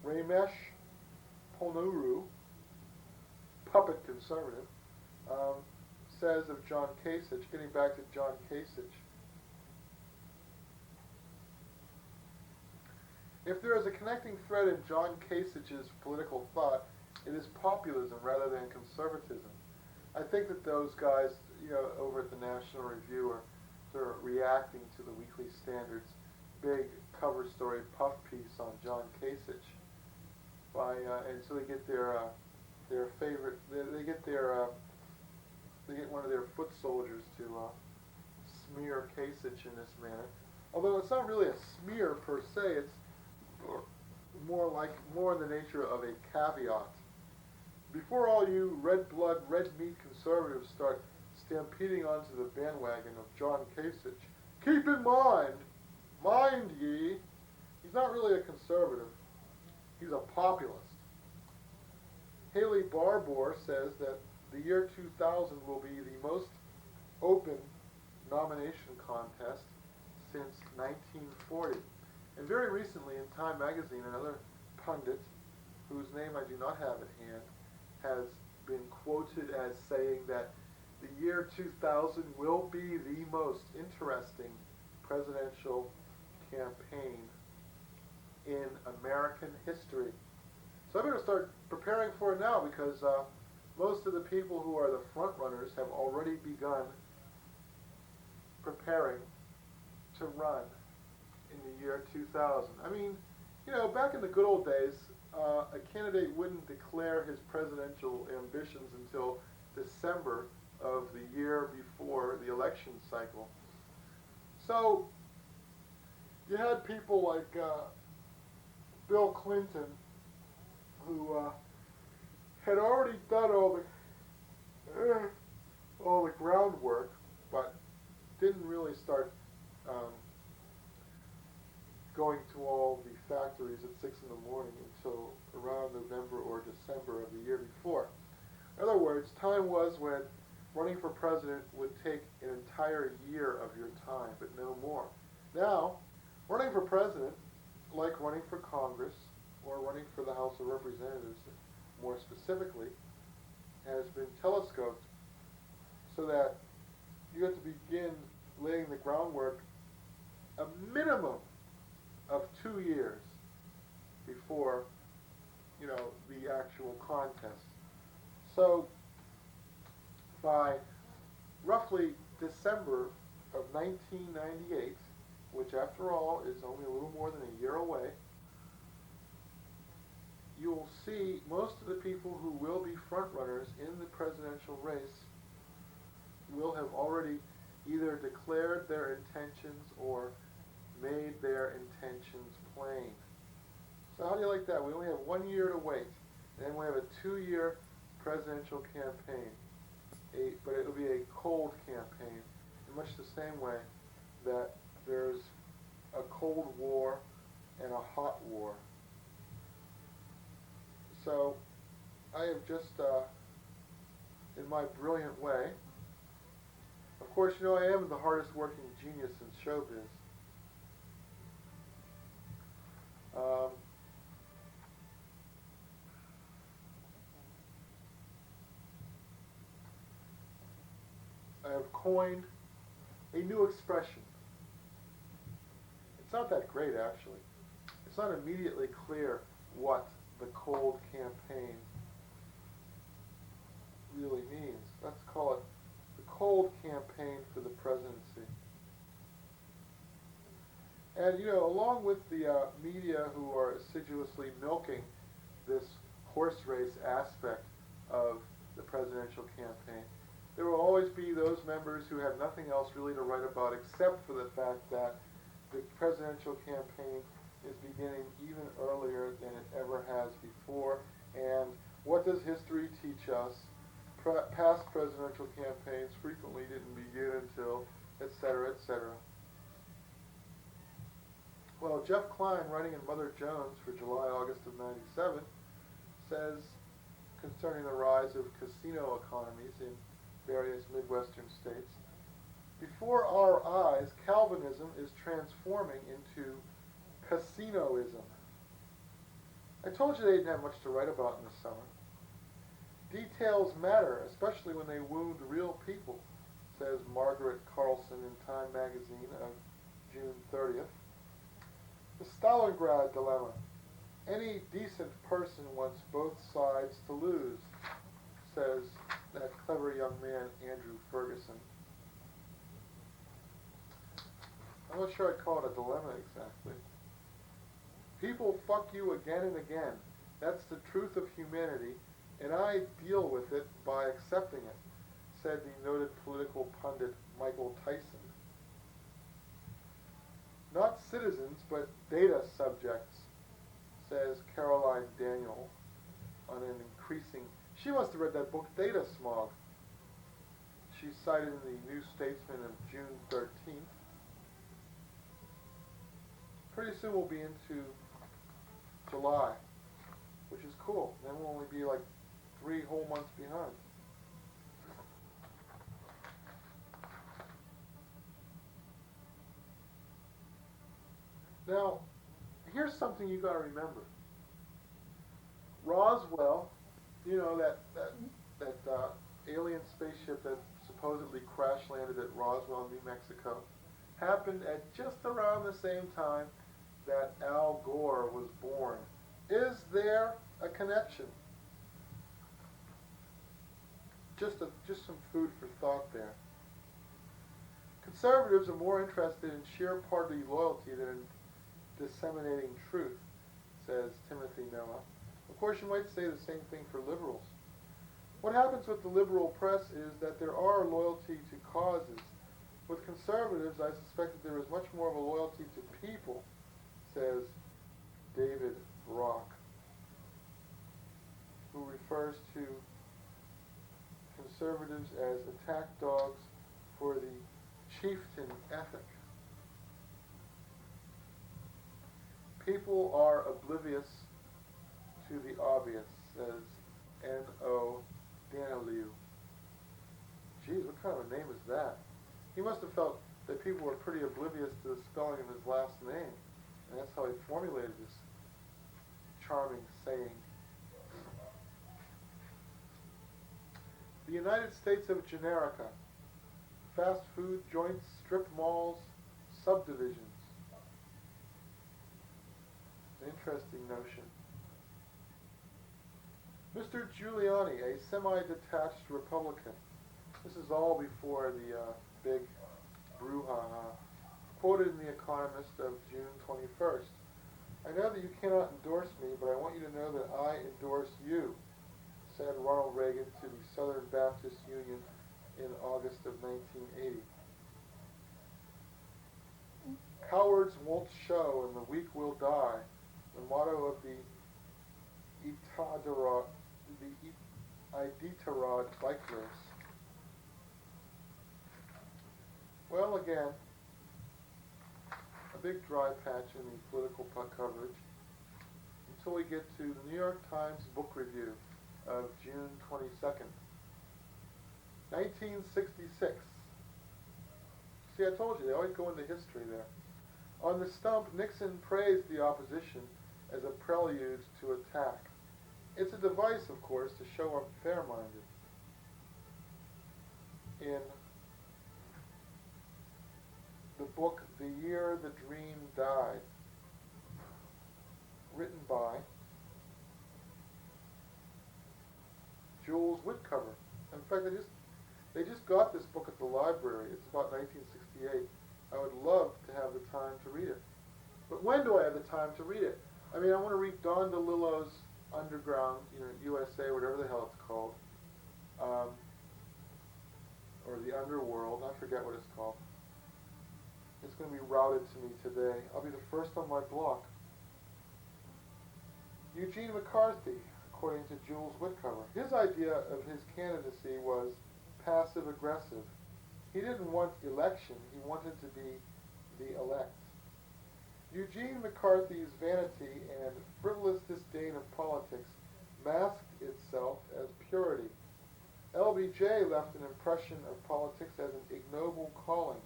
Ramesh Ponnuru, puppet conservative, says of John Kasich, getting back to John Kasich, if there is a connecting thread in John Kasich's political thought, it is populism rather than conservatism. I think that those guys, over at the National Review are sort of reacting to the Weekly Standard's big cover story puff piece on John Kasich. And so they get their favorite, they get one of their foot soldiers to smear Kasich in this manner. Although it's not really a smear per se, it's more in the nature of a caveat. Before all you red blood, red meat conservatives start stampeding onto the bandwagon of John Kasich, keep in mind ye, he's not really a conservative. He's a populist. Haley Barbour says that the year 2000 will be the most open nomination contest since 1940. And very recently in Time magazine, another pundit, whose name I do not have at hand, has been quoted as saying that the year 2000 will be the most interesting presidential campaign in American history. So I better start preparing for it now, because most of the people who are the front runners have already begun preparing to run in the year 2000. I mean, back in the good old days, a candidate wouldn't declare his presidential ambitions until December of the year before the election cycle. So you had people like Bill Clinton, who had already done all the groundwork, but didn't really start going to all the factories at 6 in the morning until around November or December of the year before. In other words, time was when running for president would take an entire year of your time, but no more. Now, running for president, like running for Congress or running for the House of Representatives, more specifically, has been telescoped so that you have to begin laying the groundwork a minimum of 2 years before, the actual contest. So by roughly December of 1998, which after all is only a little more than a year away, you will see most of the people who will be frontrunners in the presidential race will have already either declared their intentions or made their intentions plain. So how do you like that? We only have 1 year to wait, and then we have a 2-year presidential campaign. But it'll be a cold campaign, in much the same way that there's a Cold War and a hot war. So I have just, in my brilliant way, of course, I am the hardest working genius in showbiz. I have coined a new expression. It's not that great, actually. It's not immediately clear what the cold campaign really means. Let's call it the cold campaign for the presidency. And, along with the media who are assiduously milking this horse race aspect of the presidential campaign, there will always be those members who have nothing else really to write about except for the fact that the presidential campaign is beginning even earlier than it ever has before. And what does history teach us? Past presidential campaigns frequently didn't begin until, etc., etc. Well, Jeff Klein, writing in Mother Jones for July, August of '97, says concerning the rise of casino economies in various Midwestern states, before our eyes, Calvinism is transforming into casinoism. I told you they didn't have much to write about in the summer. Details matter, especially when they wound real people, says Margaret Carlson in Time magazine of June 30th. The Stalingrad dilemma. Any decent person wants both sides to lose, says that clever young man Andrew Ferguson. I'm not sure I'd call it a dilemma exactly. People fuck you again and again. That's the truth of humanity, and I deal with it by accepting it, said the noted political pundit Michael Tyson. Not citizens, but data subjects, says Caroline Daniel on an increasing... She must have read that book, Data Smog. She's cited in the New Statesman of June 13th. Pretty soon we'll be into July, which is cool. Then we'll only be like 3 whole months behind. Now, here's something you got to remember. Roswell, that alien spaceship that supposedly crash landed at Roswell, New Mexico, happened at just around the same time that Al Gore was born. Is there a connection? Just some food for thought there. Conservatives are more interested in sheer party loyalty than in disseminating truth, says Timothy Noah. Of course, you might say the same thing for liberals. What happens with the liberal press is that there are loyalty to causes. With conservatives, I suspect that there is much more of a loyalty to people, says David Brock, who refers to conservatives as attack dogs for the chieftain ethic. People are oblivious to the obvious, says N.O. Daniliu. Geez, what kind of a name is that? He must have felt that people were pretty oblivious to the spelling of his last name, and that's how he formulated this charming saying. The United States of Generica. Fast food joints, strip malls, subdivisions. An interesting notion. Mr. Giuliani, a semi-detached Republican. This is all before the big brouhaha. Quoted in The Economist of June 21st. I know that you cannot endorse me, but I want you to know that I endorse you, said Ronald Reagan to the Southern Baptist Union in August of 1980. Cowards won't show and the weak will die, the motto of the Iditarod bike race. Well, again, a big dry patch in the political coverage until we get to the New York Times book review of June 22nd, 1966. See, I told you, they always go into history there. On the stump, Nixon praised the opposition as a prelude to attack. It's a device, of course, to show I'm fair-minded. In the book, The Year the Dream Died, written by Jules Whitcover. In fact, they just got this book at the library. It's about 1968. I would love to have the time to read it. But when do I have the time to read it? I mean, I want to read Don DeLillo's Underground, USA, whatever the hell it's called, or The Underworld. I forget what it's called. It's going to be routed to me today. I'll be the first on my block. Eugene McCarthy, according to Jules Whitcover. His idea of his candidacy was passive-aggressive. He didn't want election. He wanted to be the elect. Eugene McCarthy's vanity and frivolous disdain of politics masked itself as purity. LBJ left an impression of politics as an ignoble calling.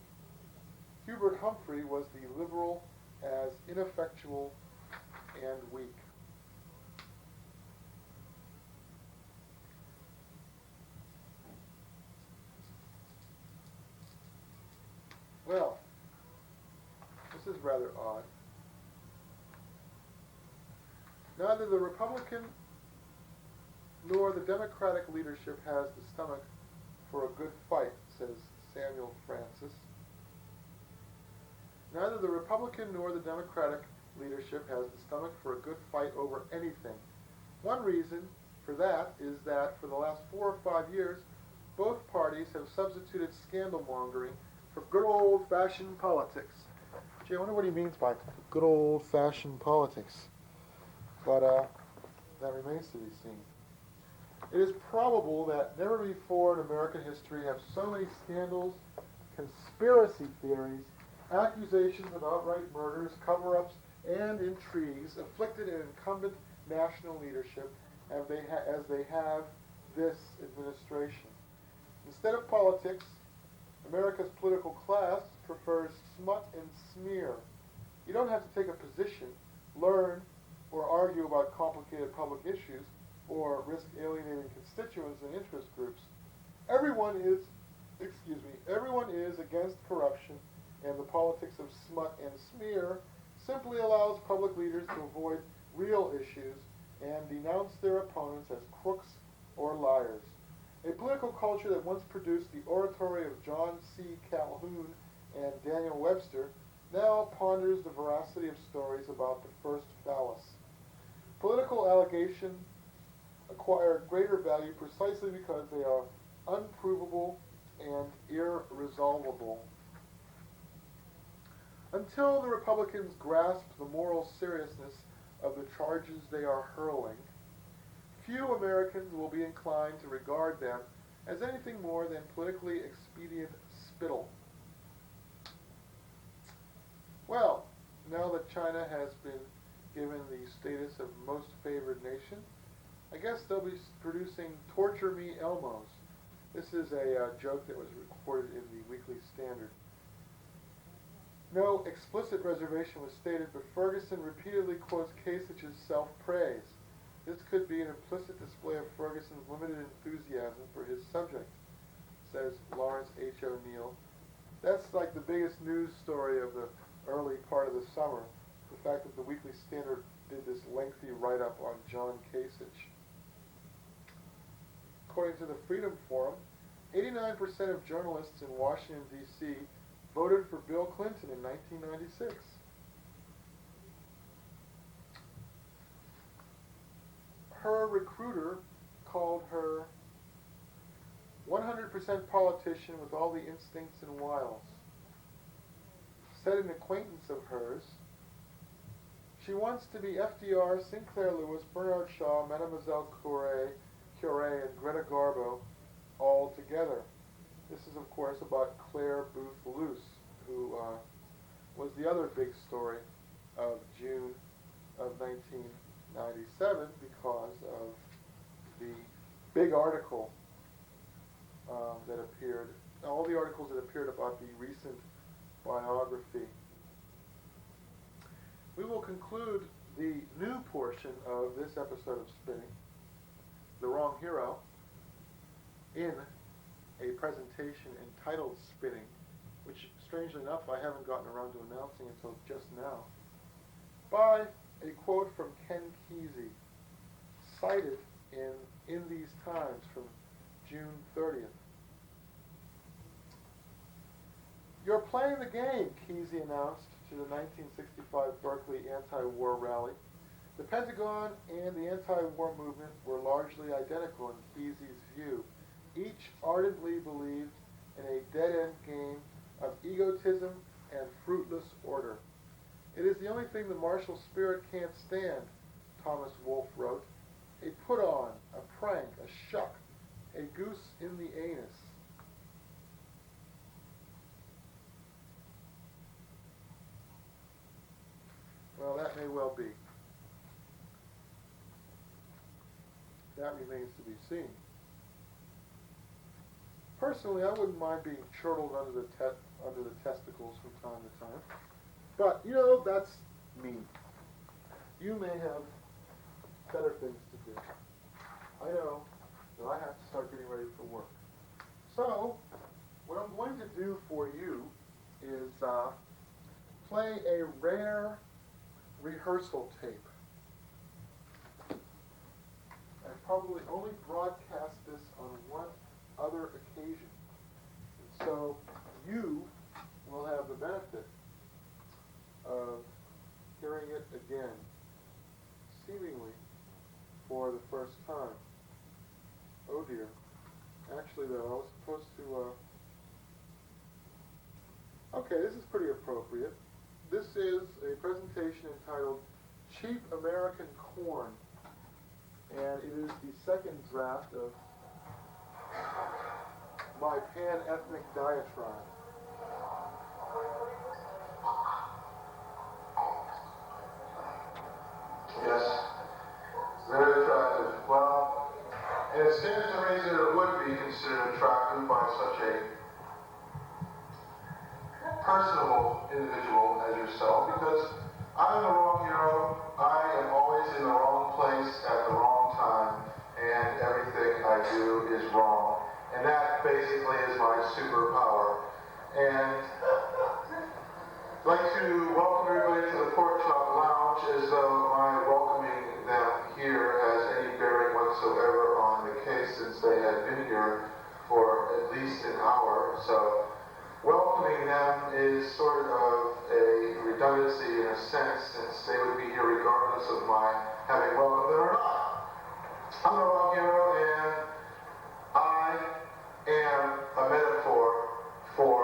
Hubert Humphrey was the liberal as ineffectual and weak. Well, this is rather odd. Neither the Republican nor the Democratic leadership has the stomach for a good fight, says Samuel Francis. Neither the Republican nor the Democratic leadership has the stomach for a good fight over anything. One reason for that is that for the last 4 or 5 years, both parties have substituted scandal-mongering for good old-fashioned politics. Gee, I wonder what he means by good old-fashioned politics. But that remains to be seen. It is probable that never before in American history have so many scandals, conspiracy theories, accusations of outright murders, cover-ups, and intrigues afflicted an incumbent national leadership as they have this administration. Instead of politics, America's political class prefers smut and smear. You don't have to take a position, learn, or argue about complicated public issues, or risk alienating constituents and interest groups. Everyone is against corruption, and the politics of smut and smear simply allows public leaders to avoid real issues and denounce their opponents as crooks or liars. A political culture that once produced the oratory of John C. Calhoun and Daniel Webster now ponders the veracity of stories about the first phallus. Political allegations acquire greater value precisely because they are unprovable and irresolvable. Until the Republicans grasp the moral seriousness of the charges they are hurling, few Americans will be inclined to regard them as anything more than politically expedient spittle. Well, now that China has been given the status of most favored nation, I guess they'll be producing Torture Me Elmos. This is a joke that was recorded in the Weekly Standard. No explicit reservation was stated, but Ferguson repeatedly quotes Kasich's self-praise. This could be an implicit display of Ferguson's limited enthusiasm for his subject, says Lawrence H. O'Neill. That's like the biggest news story of the early part of the summer, the fact that the Weekly Standard did this lengthy write-up on John Kasich. According to the Freedom Forum, 89% of journalists in Washington, D.C. voted for Bill Clinton in 1996. Her recruiter called her 100% politician with all the instincts and wiles. Said an acquaintance of hers, she wants to be FDR, Sinclair Lewis, Bernard Shaw, Mademoiselle Curie, and Greta Garbo all together. This is, of course, about Claire Booth Luce, who was the other big story of June of 1997 because of the big article that appeared, all the articles that appeared about the recent biography. We will conclude the new portion of this episode of Spinning, The Wrong Hero, in a presentation entitled Spinning, which, strangely enough, I haven't gotten around to announcing until just now, by a quote from Ken Kesey, cited in These Times from June 30th. "You're playing the game," Kesey announced to the 1965 Berkeley anti-war rally. The Pentagon and the anti-war movement were largely identical in Kesey's view. Each ardently believed in a dead-end game of egotism and fruitless order. "It is the only thing the martial spirit can't stand," Thomas Wolfe wrote. "A put-on, a prank, a shuck, a goose in the anus." Well, that may well be. That remains to be seen. Personally, I wouldn't mind being chortled under the testicles from time to time. But, that's me. You may have better things to do. I know that I have to start getting ready for work. So, what I'm going to do for you is play a rare rehearsal tape. I probably only broadcast this on one other occasion. And so you will have the benefit of hearing it again, seemingly for the first time. Oh dear. Actually though, I was supposed to, okay, this is pretty appropriate. This is a presentation entitled Cheap American Corn, and it is the second draft of my pan-ethnic diatribe. Yes, very attractive. Well, and it stands to reason that it would be considered attractive by such a personable individual as yourself, because I'm the wrong hero. I am always in the wrong place at the wrong time, and everything I do is wrong. And that basically is my superpower. And I'd like to welcome everybody to the Pork Chop Lounge, as though my welcoming them here has any bearing whatsoever on the case, since they had been here for at least an hour. So welcoming them is sort of a redundancy in a sense, since they would be here regardless of my having welcomed them or not. I'm the wrong hero, and I am a metaphor for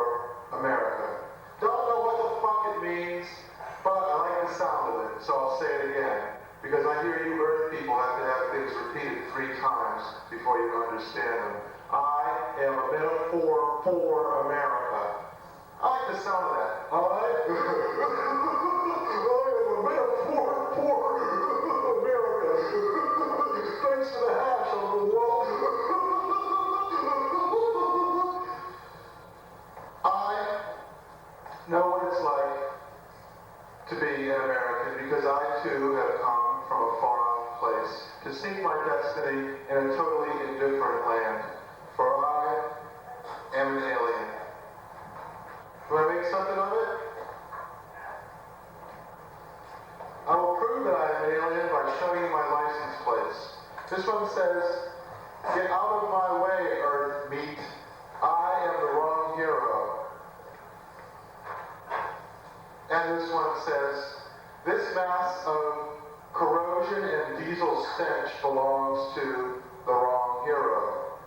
America. Don't know what the fuck it means, but I like the sound of it, so I'll say it again. Because I hear you Earth people have to have things repeated 3 times before you understand them. I am a metaphor for America. I like the sound of that. I am a metaphor for America. Thanks to the hash on the wall. I know what it's like to be an American, because I too have come from a far-off place to seek my destiny in a totally indifferent land, for I am an alien. Do I make something of it? I will prove that I am an alien by showing you my license plates. This one says, "Get out of my way, Earth meat. I am the wrong hero." And this one says, "This mass of corrosion and diesel stench belongs to the wrong hero.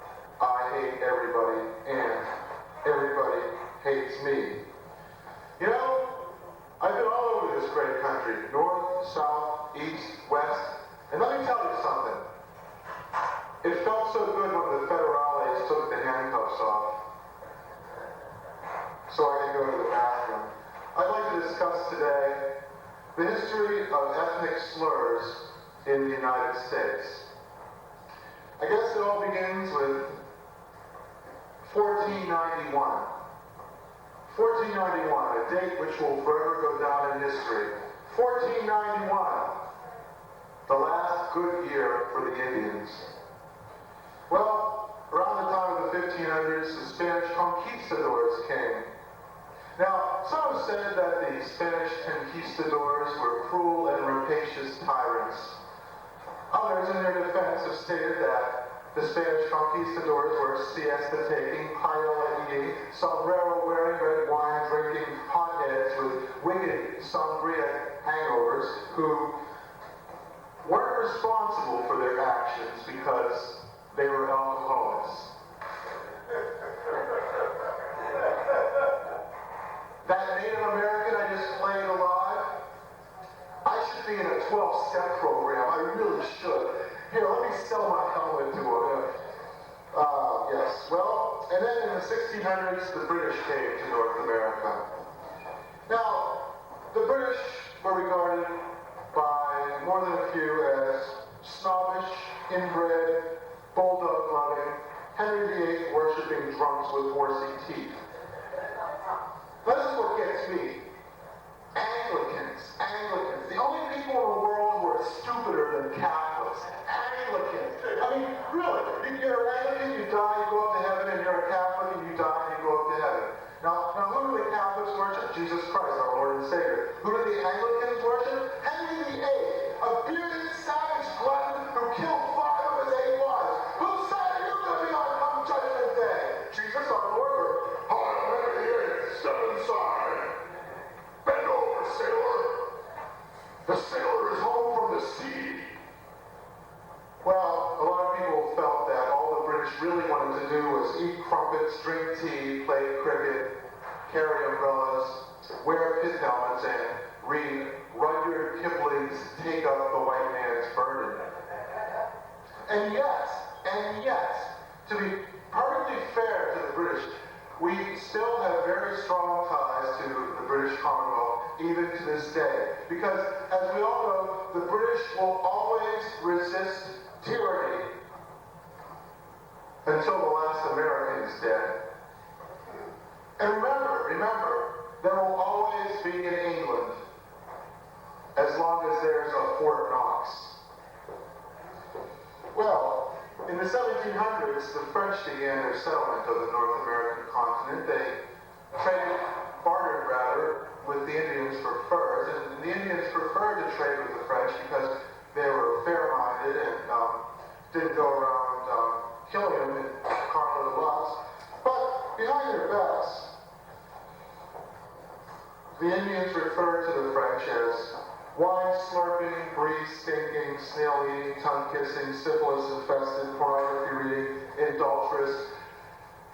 I hate everybody, and everybody hates me." You know, I've been all over this great country, north, south, east, west, and let me tell you something. It felt so good when the federales took the handcuffs off, so I could go to the bathroom. I'd like to discuss today the history of ethnic slurs in the United States. I guess it all begins with 1491. 1491, a date which will forever go down in history. 1491, the last good year for the Indians. Well, around the time of the 1500s, the Spanish conquistadors came. Now, some have said that the Spanish conquistadors were cruel and rapacious tyrants. Others, in their defense, have stated that the Spanish conquistadors were siesta-taking, a.k.a. sombrero-wearing, red wine-drinking hotheads with wicked sangria hangovers who weren't responsible for their actions because they were alcoholics. That Native American I just played alive, I should be in a 12-step program. I really should. Here, let me sell my helmet to him. Yes. Well, and then in the 1600s, the British came to North America. Now, the British were regarded by more than a few as snobbish, inbred, bulldog-loving, Henry VIII worshipping drunks with horsey teeth. But this is what gets me. Anglicans. The only people in the world who are stupider than Catholics. Anglicans. I mean, really, if you're an Anglican, you die, you go up to heaven, and you're a Catholic, and you die, and you go up to heaven. Now who do the Catholics worship? Jesus Christ, our Lord and Savior. Who do the Anglicans worship? Henry VIII, a bearded savage glutton who killed 5 of his 8 wives. Whose side are you going to be on come Judgment Day? Jesus, our Lord, or Henry VIII, step inside. Bend over, sailor. The sailor is home from the sea. Well, a lot of people felt that all the British really wanted to do was eat crumpets, drink tea, play cricket, carry umbrellas, wear pit helmets, and read Rudyard Kipling's Take Up the White Man's Burden. And yet, to be perfectly fair to the British, we still have very strong ties to the British Commonwealth, even to this day. Because, as we all know, the British will always resist tyranny until the last American is dead. And remember, there will always be in England as long as there's a Fort Knox. Well, in the 1700s, the French began their settlement of the North American continent. They bartered rather, with the Indians for furs, and the Indians preferred to trade with the French because they were fair-minded and didn't go around killing them in carload of lots. But behind their backs, the Indians referred to the French as wine-slurping, breeze-stinking, snail-eating, tongue-kissing, syphilis-infested, pornography-reading, adulterous,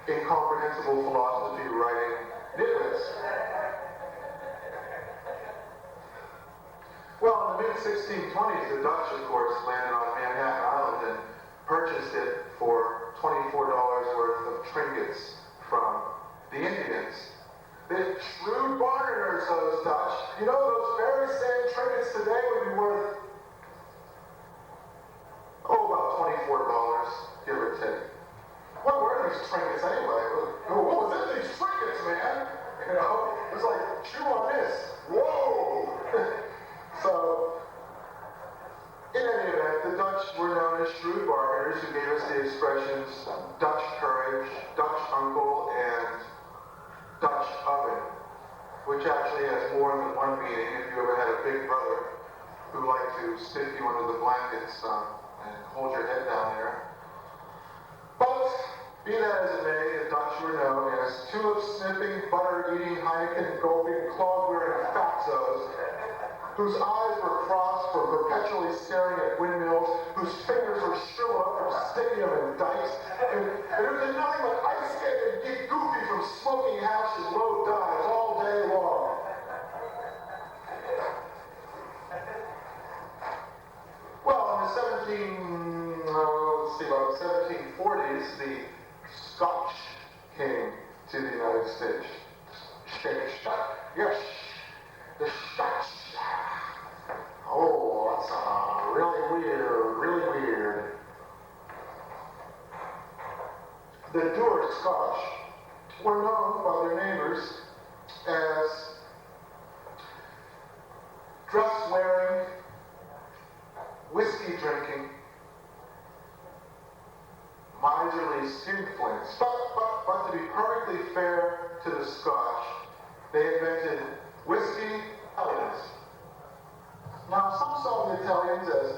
incomprehensible philosophy-writing nitwits. Well, in the mid-1620s, the Dutch, of course, landed on Manhattan Island and purchased it for $24 worth of trinkets from the Indians. The shrewd bargainers, those Dutch. You know, those very same trinkets today would be worth, about $24, give or take. What were these trinkets anyway? What was in these trinkets, man? You know, it was like, chew on this. Whoa! So, in any event, the Dutch were known as shrewd bargainers who gave us the expressions Dutch courage, Dutch uncle, and Dutch oven, which actually has more than one meaning. If you ever had a big brother who liked to stick you under the blankets and hold your head down there. But, be that as it may, the Dutch were known as tulip-sniffing, butter-eating, Heineken-gulping, clog-wearing fatzos, whose eyes were crossed from perpetually staring at windmills, whose fingers were shriveled up from sticking them in dikes, and who did nothing but ice skate and get goofy from smoking hash and low dives all day long. Well, in the 1740s, the Scotch came to the United States. Yes, the Scotch. Oh, that's really weird. The Dour Scotch were known by their neighbors as dress-wearing, whiskey-drinking, miserly skinflints. But to be perfectly fair to the Scotch, They invented whiskey Italians. Now, some saw the Italians as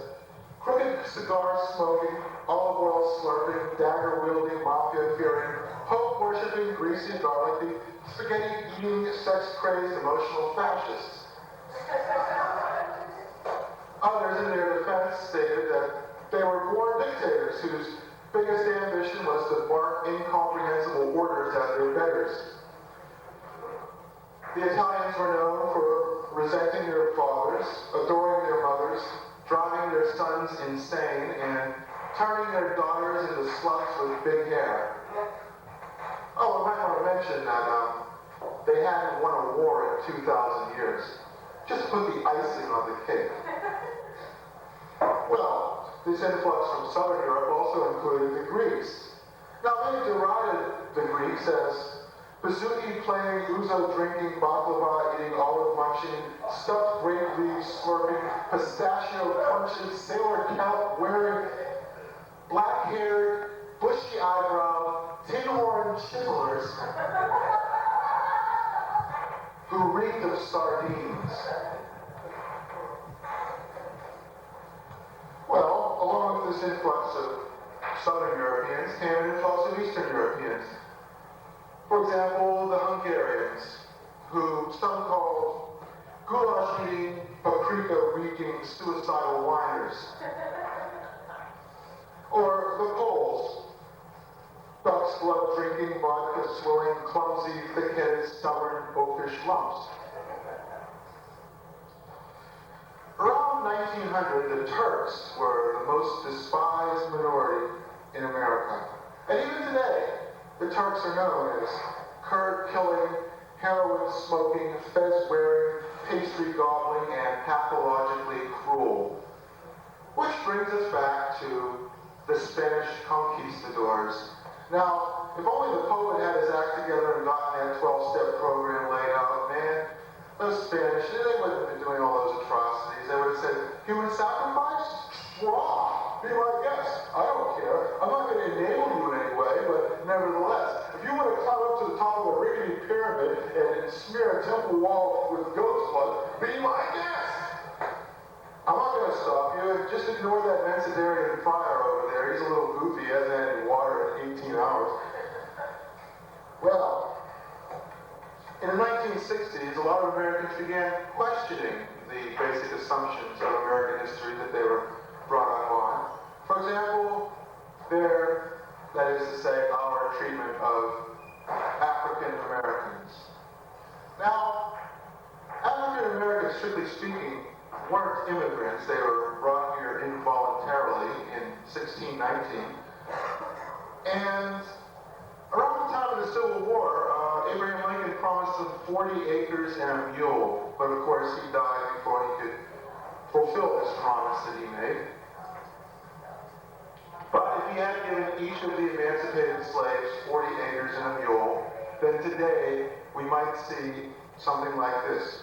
crooked cigar-smoking, olive oil slurping, dagger-wielding, mafia-fearing, hope-worshipping, greasy, garlicky, spaghetti-eating, sex-crazed, emotional fascists. Others, in their defense, stated that they were born dictators whose biggest ambition was to bark incomprehensible orders at their betters. The Italians were known for resenting their fathers, adoring their mothers, driving their sons insane, and turning their daughters into sluts with big hair. Oh, I might want to mention that they hadn't won a war in 2,000 years. Just put the icing on the cake. Well, this influx from Southern Europe also included the Greeks. Now, many derided the Greeks as bazooki playing, ouzo drinking, baklava eating, olive munching, stuffed grape leaves slurping, pistachio crunching, sailor cap wearing, black-haired, bushy eyebrow, tin horn chiselers who reeked of sardines. Well, along with this influx of Southern Europeans came an influx of Eastern Europeans. For example, the Hungarians, who some called goulash-eating, paprika-reeking, suicidal whiners. Or the Poles, duck's blood-drinking, vodka-swilling, clumsy, thick-headed, stubborn, oafish lumps. Around 1900, the Turks were the most despised minority in America. And even today, the Turks are known as curd-killing, heroin-smoking, fez-wearing, pastry-gobbling, and pathologically cruel. Which brings us back to the Spanish conquistadors. Now, if only the poet had his act together and gotten that 12-step program laid out, man, those Spanish, they wouldn't have been doing all those atrocities. They would have said, human sacrifice? Raw. Be my guest. I don't care. I'm not going to enable you in any way, but nevertheless, if you want to climb up to the top of a rickety pyramid and smear a temple wall with goat's blood, be my guest. I'm not going to stop you. Just ignore that Mensadarian friar over there. He's a little goofy. He hasn't had any water in 18 hours. Well, in the 1960s, a lot of Americans began questioning the basic assumptions of American history that they were brought up on. For example, that is to say, our treatment of African Americans. Now, African Americans, strictly speaking, weren't immigrants. They were brought here involuntarily in 1619. And around the time of the Civil War, Abraham Lincoln promised them 40 acres and a mule. But of course, he died before he could fulfill this promise that he made. But if he had given each of the emancipated slaves 40 acres and a mule, then today we might see something like this.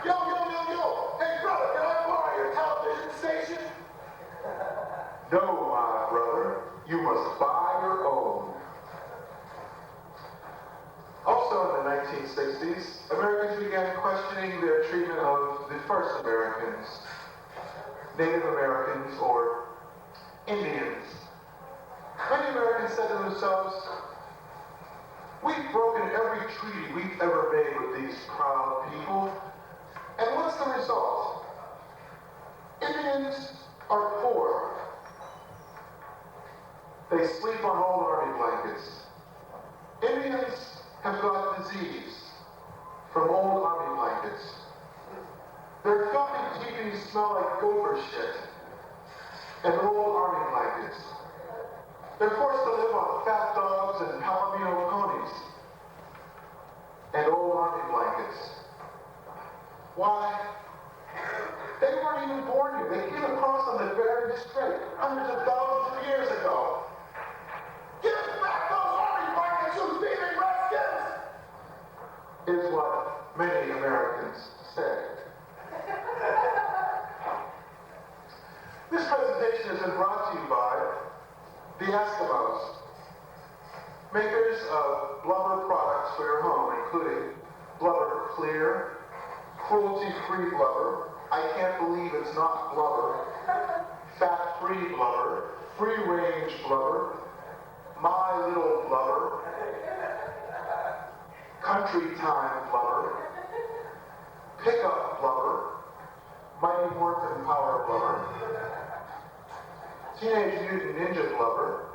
Yo, yo, yo, yo! Hey, brother, can I borrow your television station? No, my brother. You must buy your own. Also in the 1960s, Americans began questioning their treatment of the first Americans, Native Americans, or Indians. Many Americans said to themselves, we've broken every treaty we've ever made with these proud people, and what's the result? Indians are poor. They sleep on old army blankets. Indians have got disease from old army blankets. Their filthy teepees smell like gopher shit and old army blankets. They're forced to live on fat dogs and palomino ponies and old army blankets. Why? They weren't even born here. They came across on the Bering Strait hundreds of thousands of years ago. Give back those army blankets, you thieving redskins! Is what many Americans say. This presentation has been brought to you by the Eskimos. Makers of blubber products for your home, including Blubber Clear, cruelty-free blubber, I can't believe it's not blubber, fat-free blubber, free-range blubber, my little blubber, country time blubber, pickup blubber, Mighty Morphin Power blubber, Teenage Mutant Ninja blubber,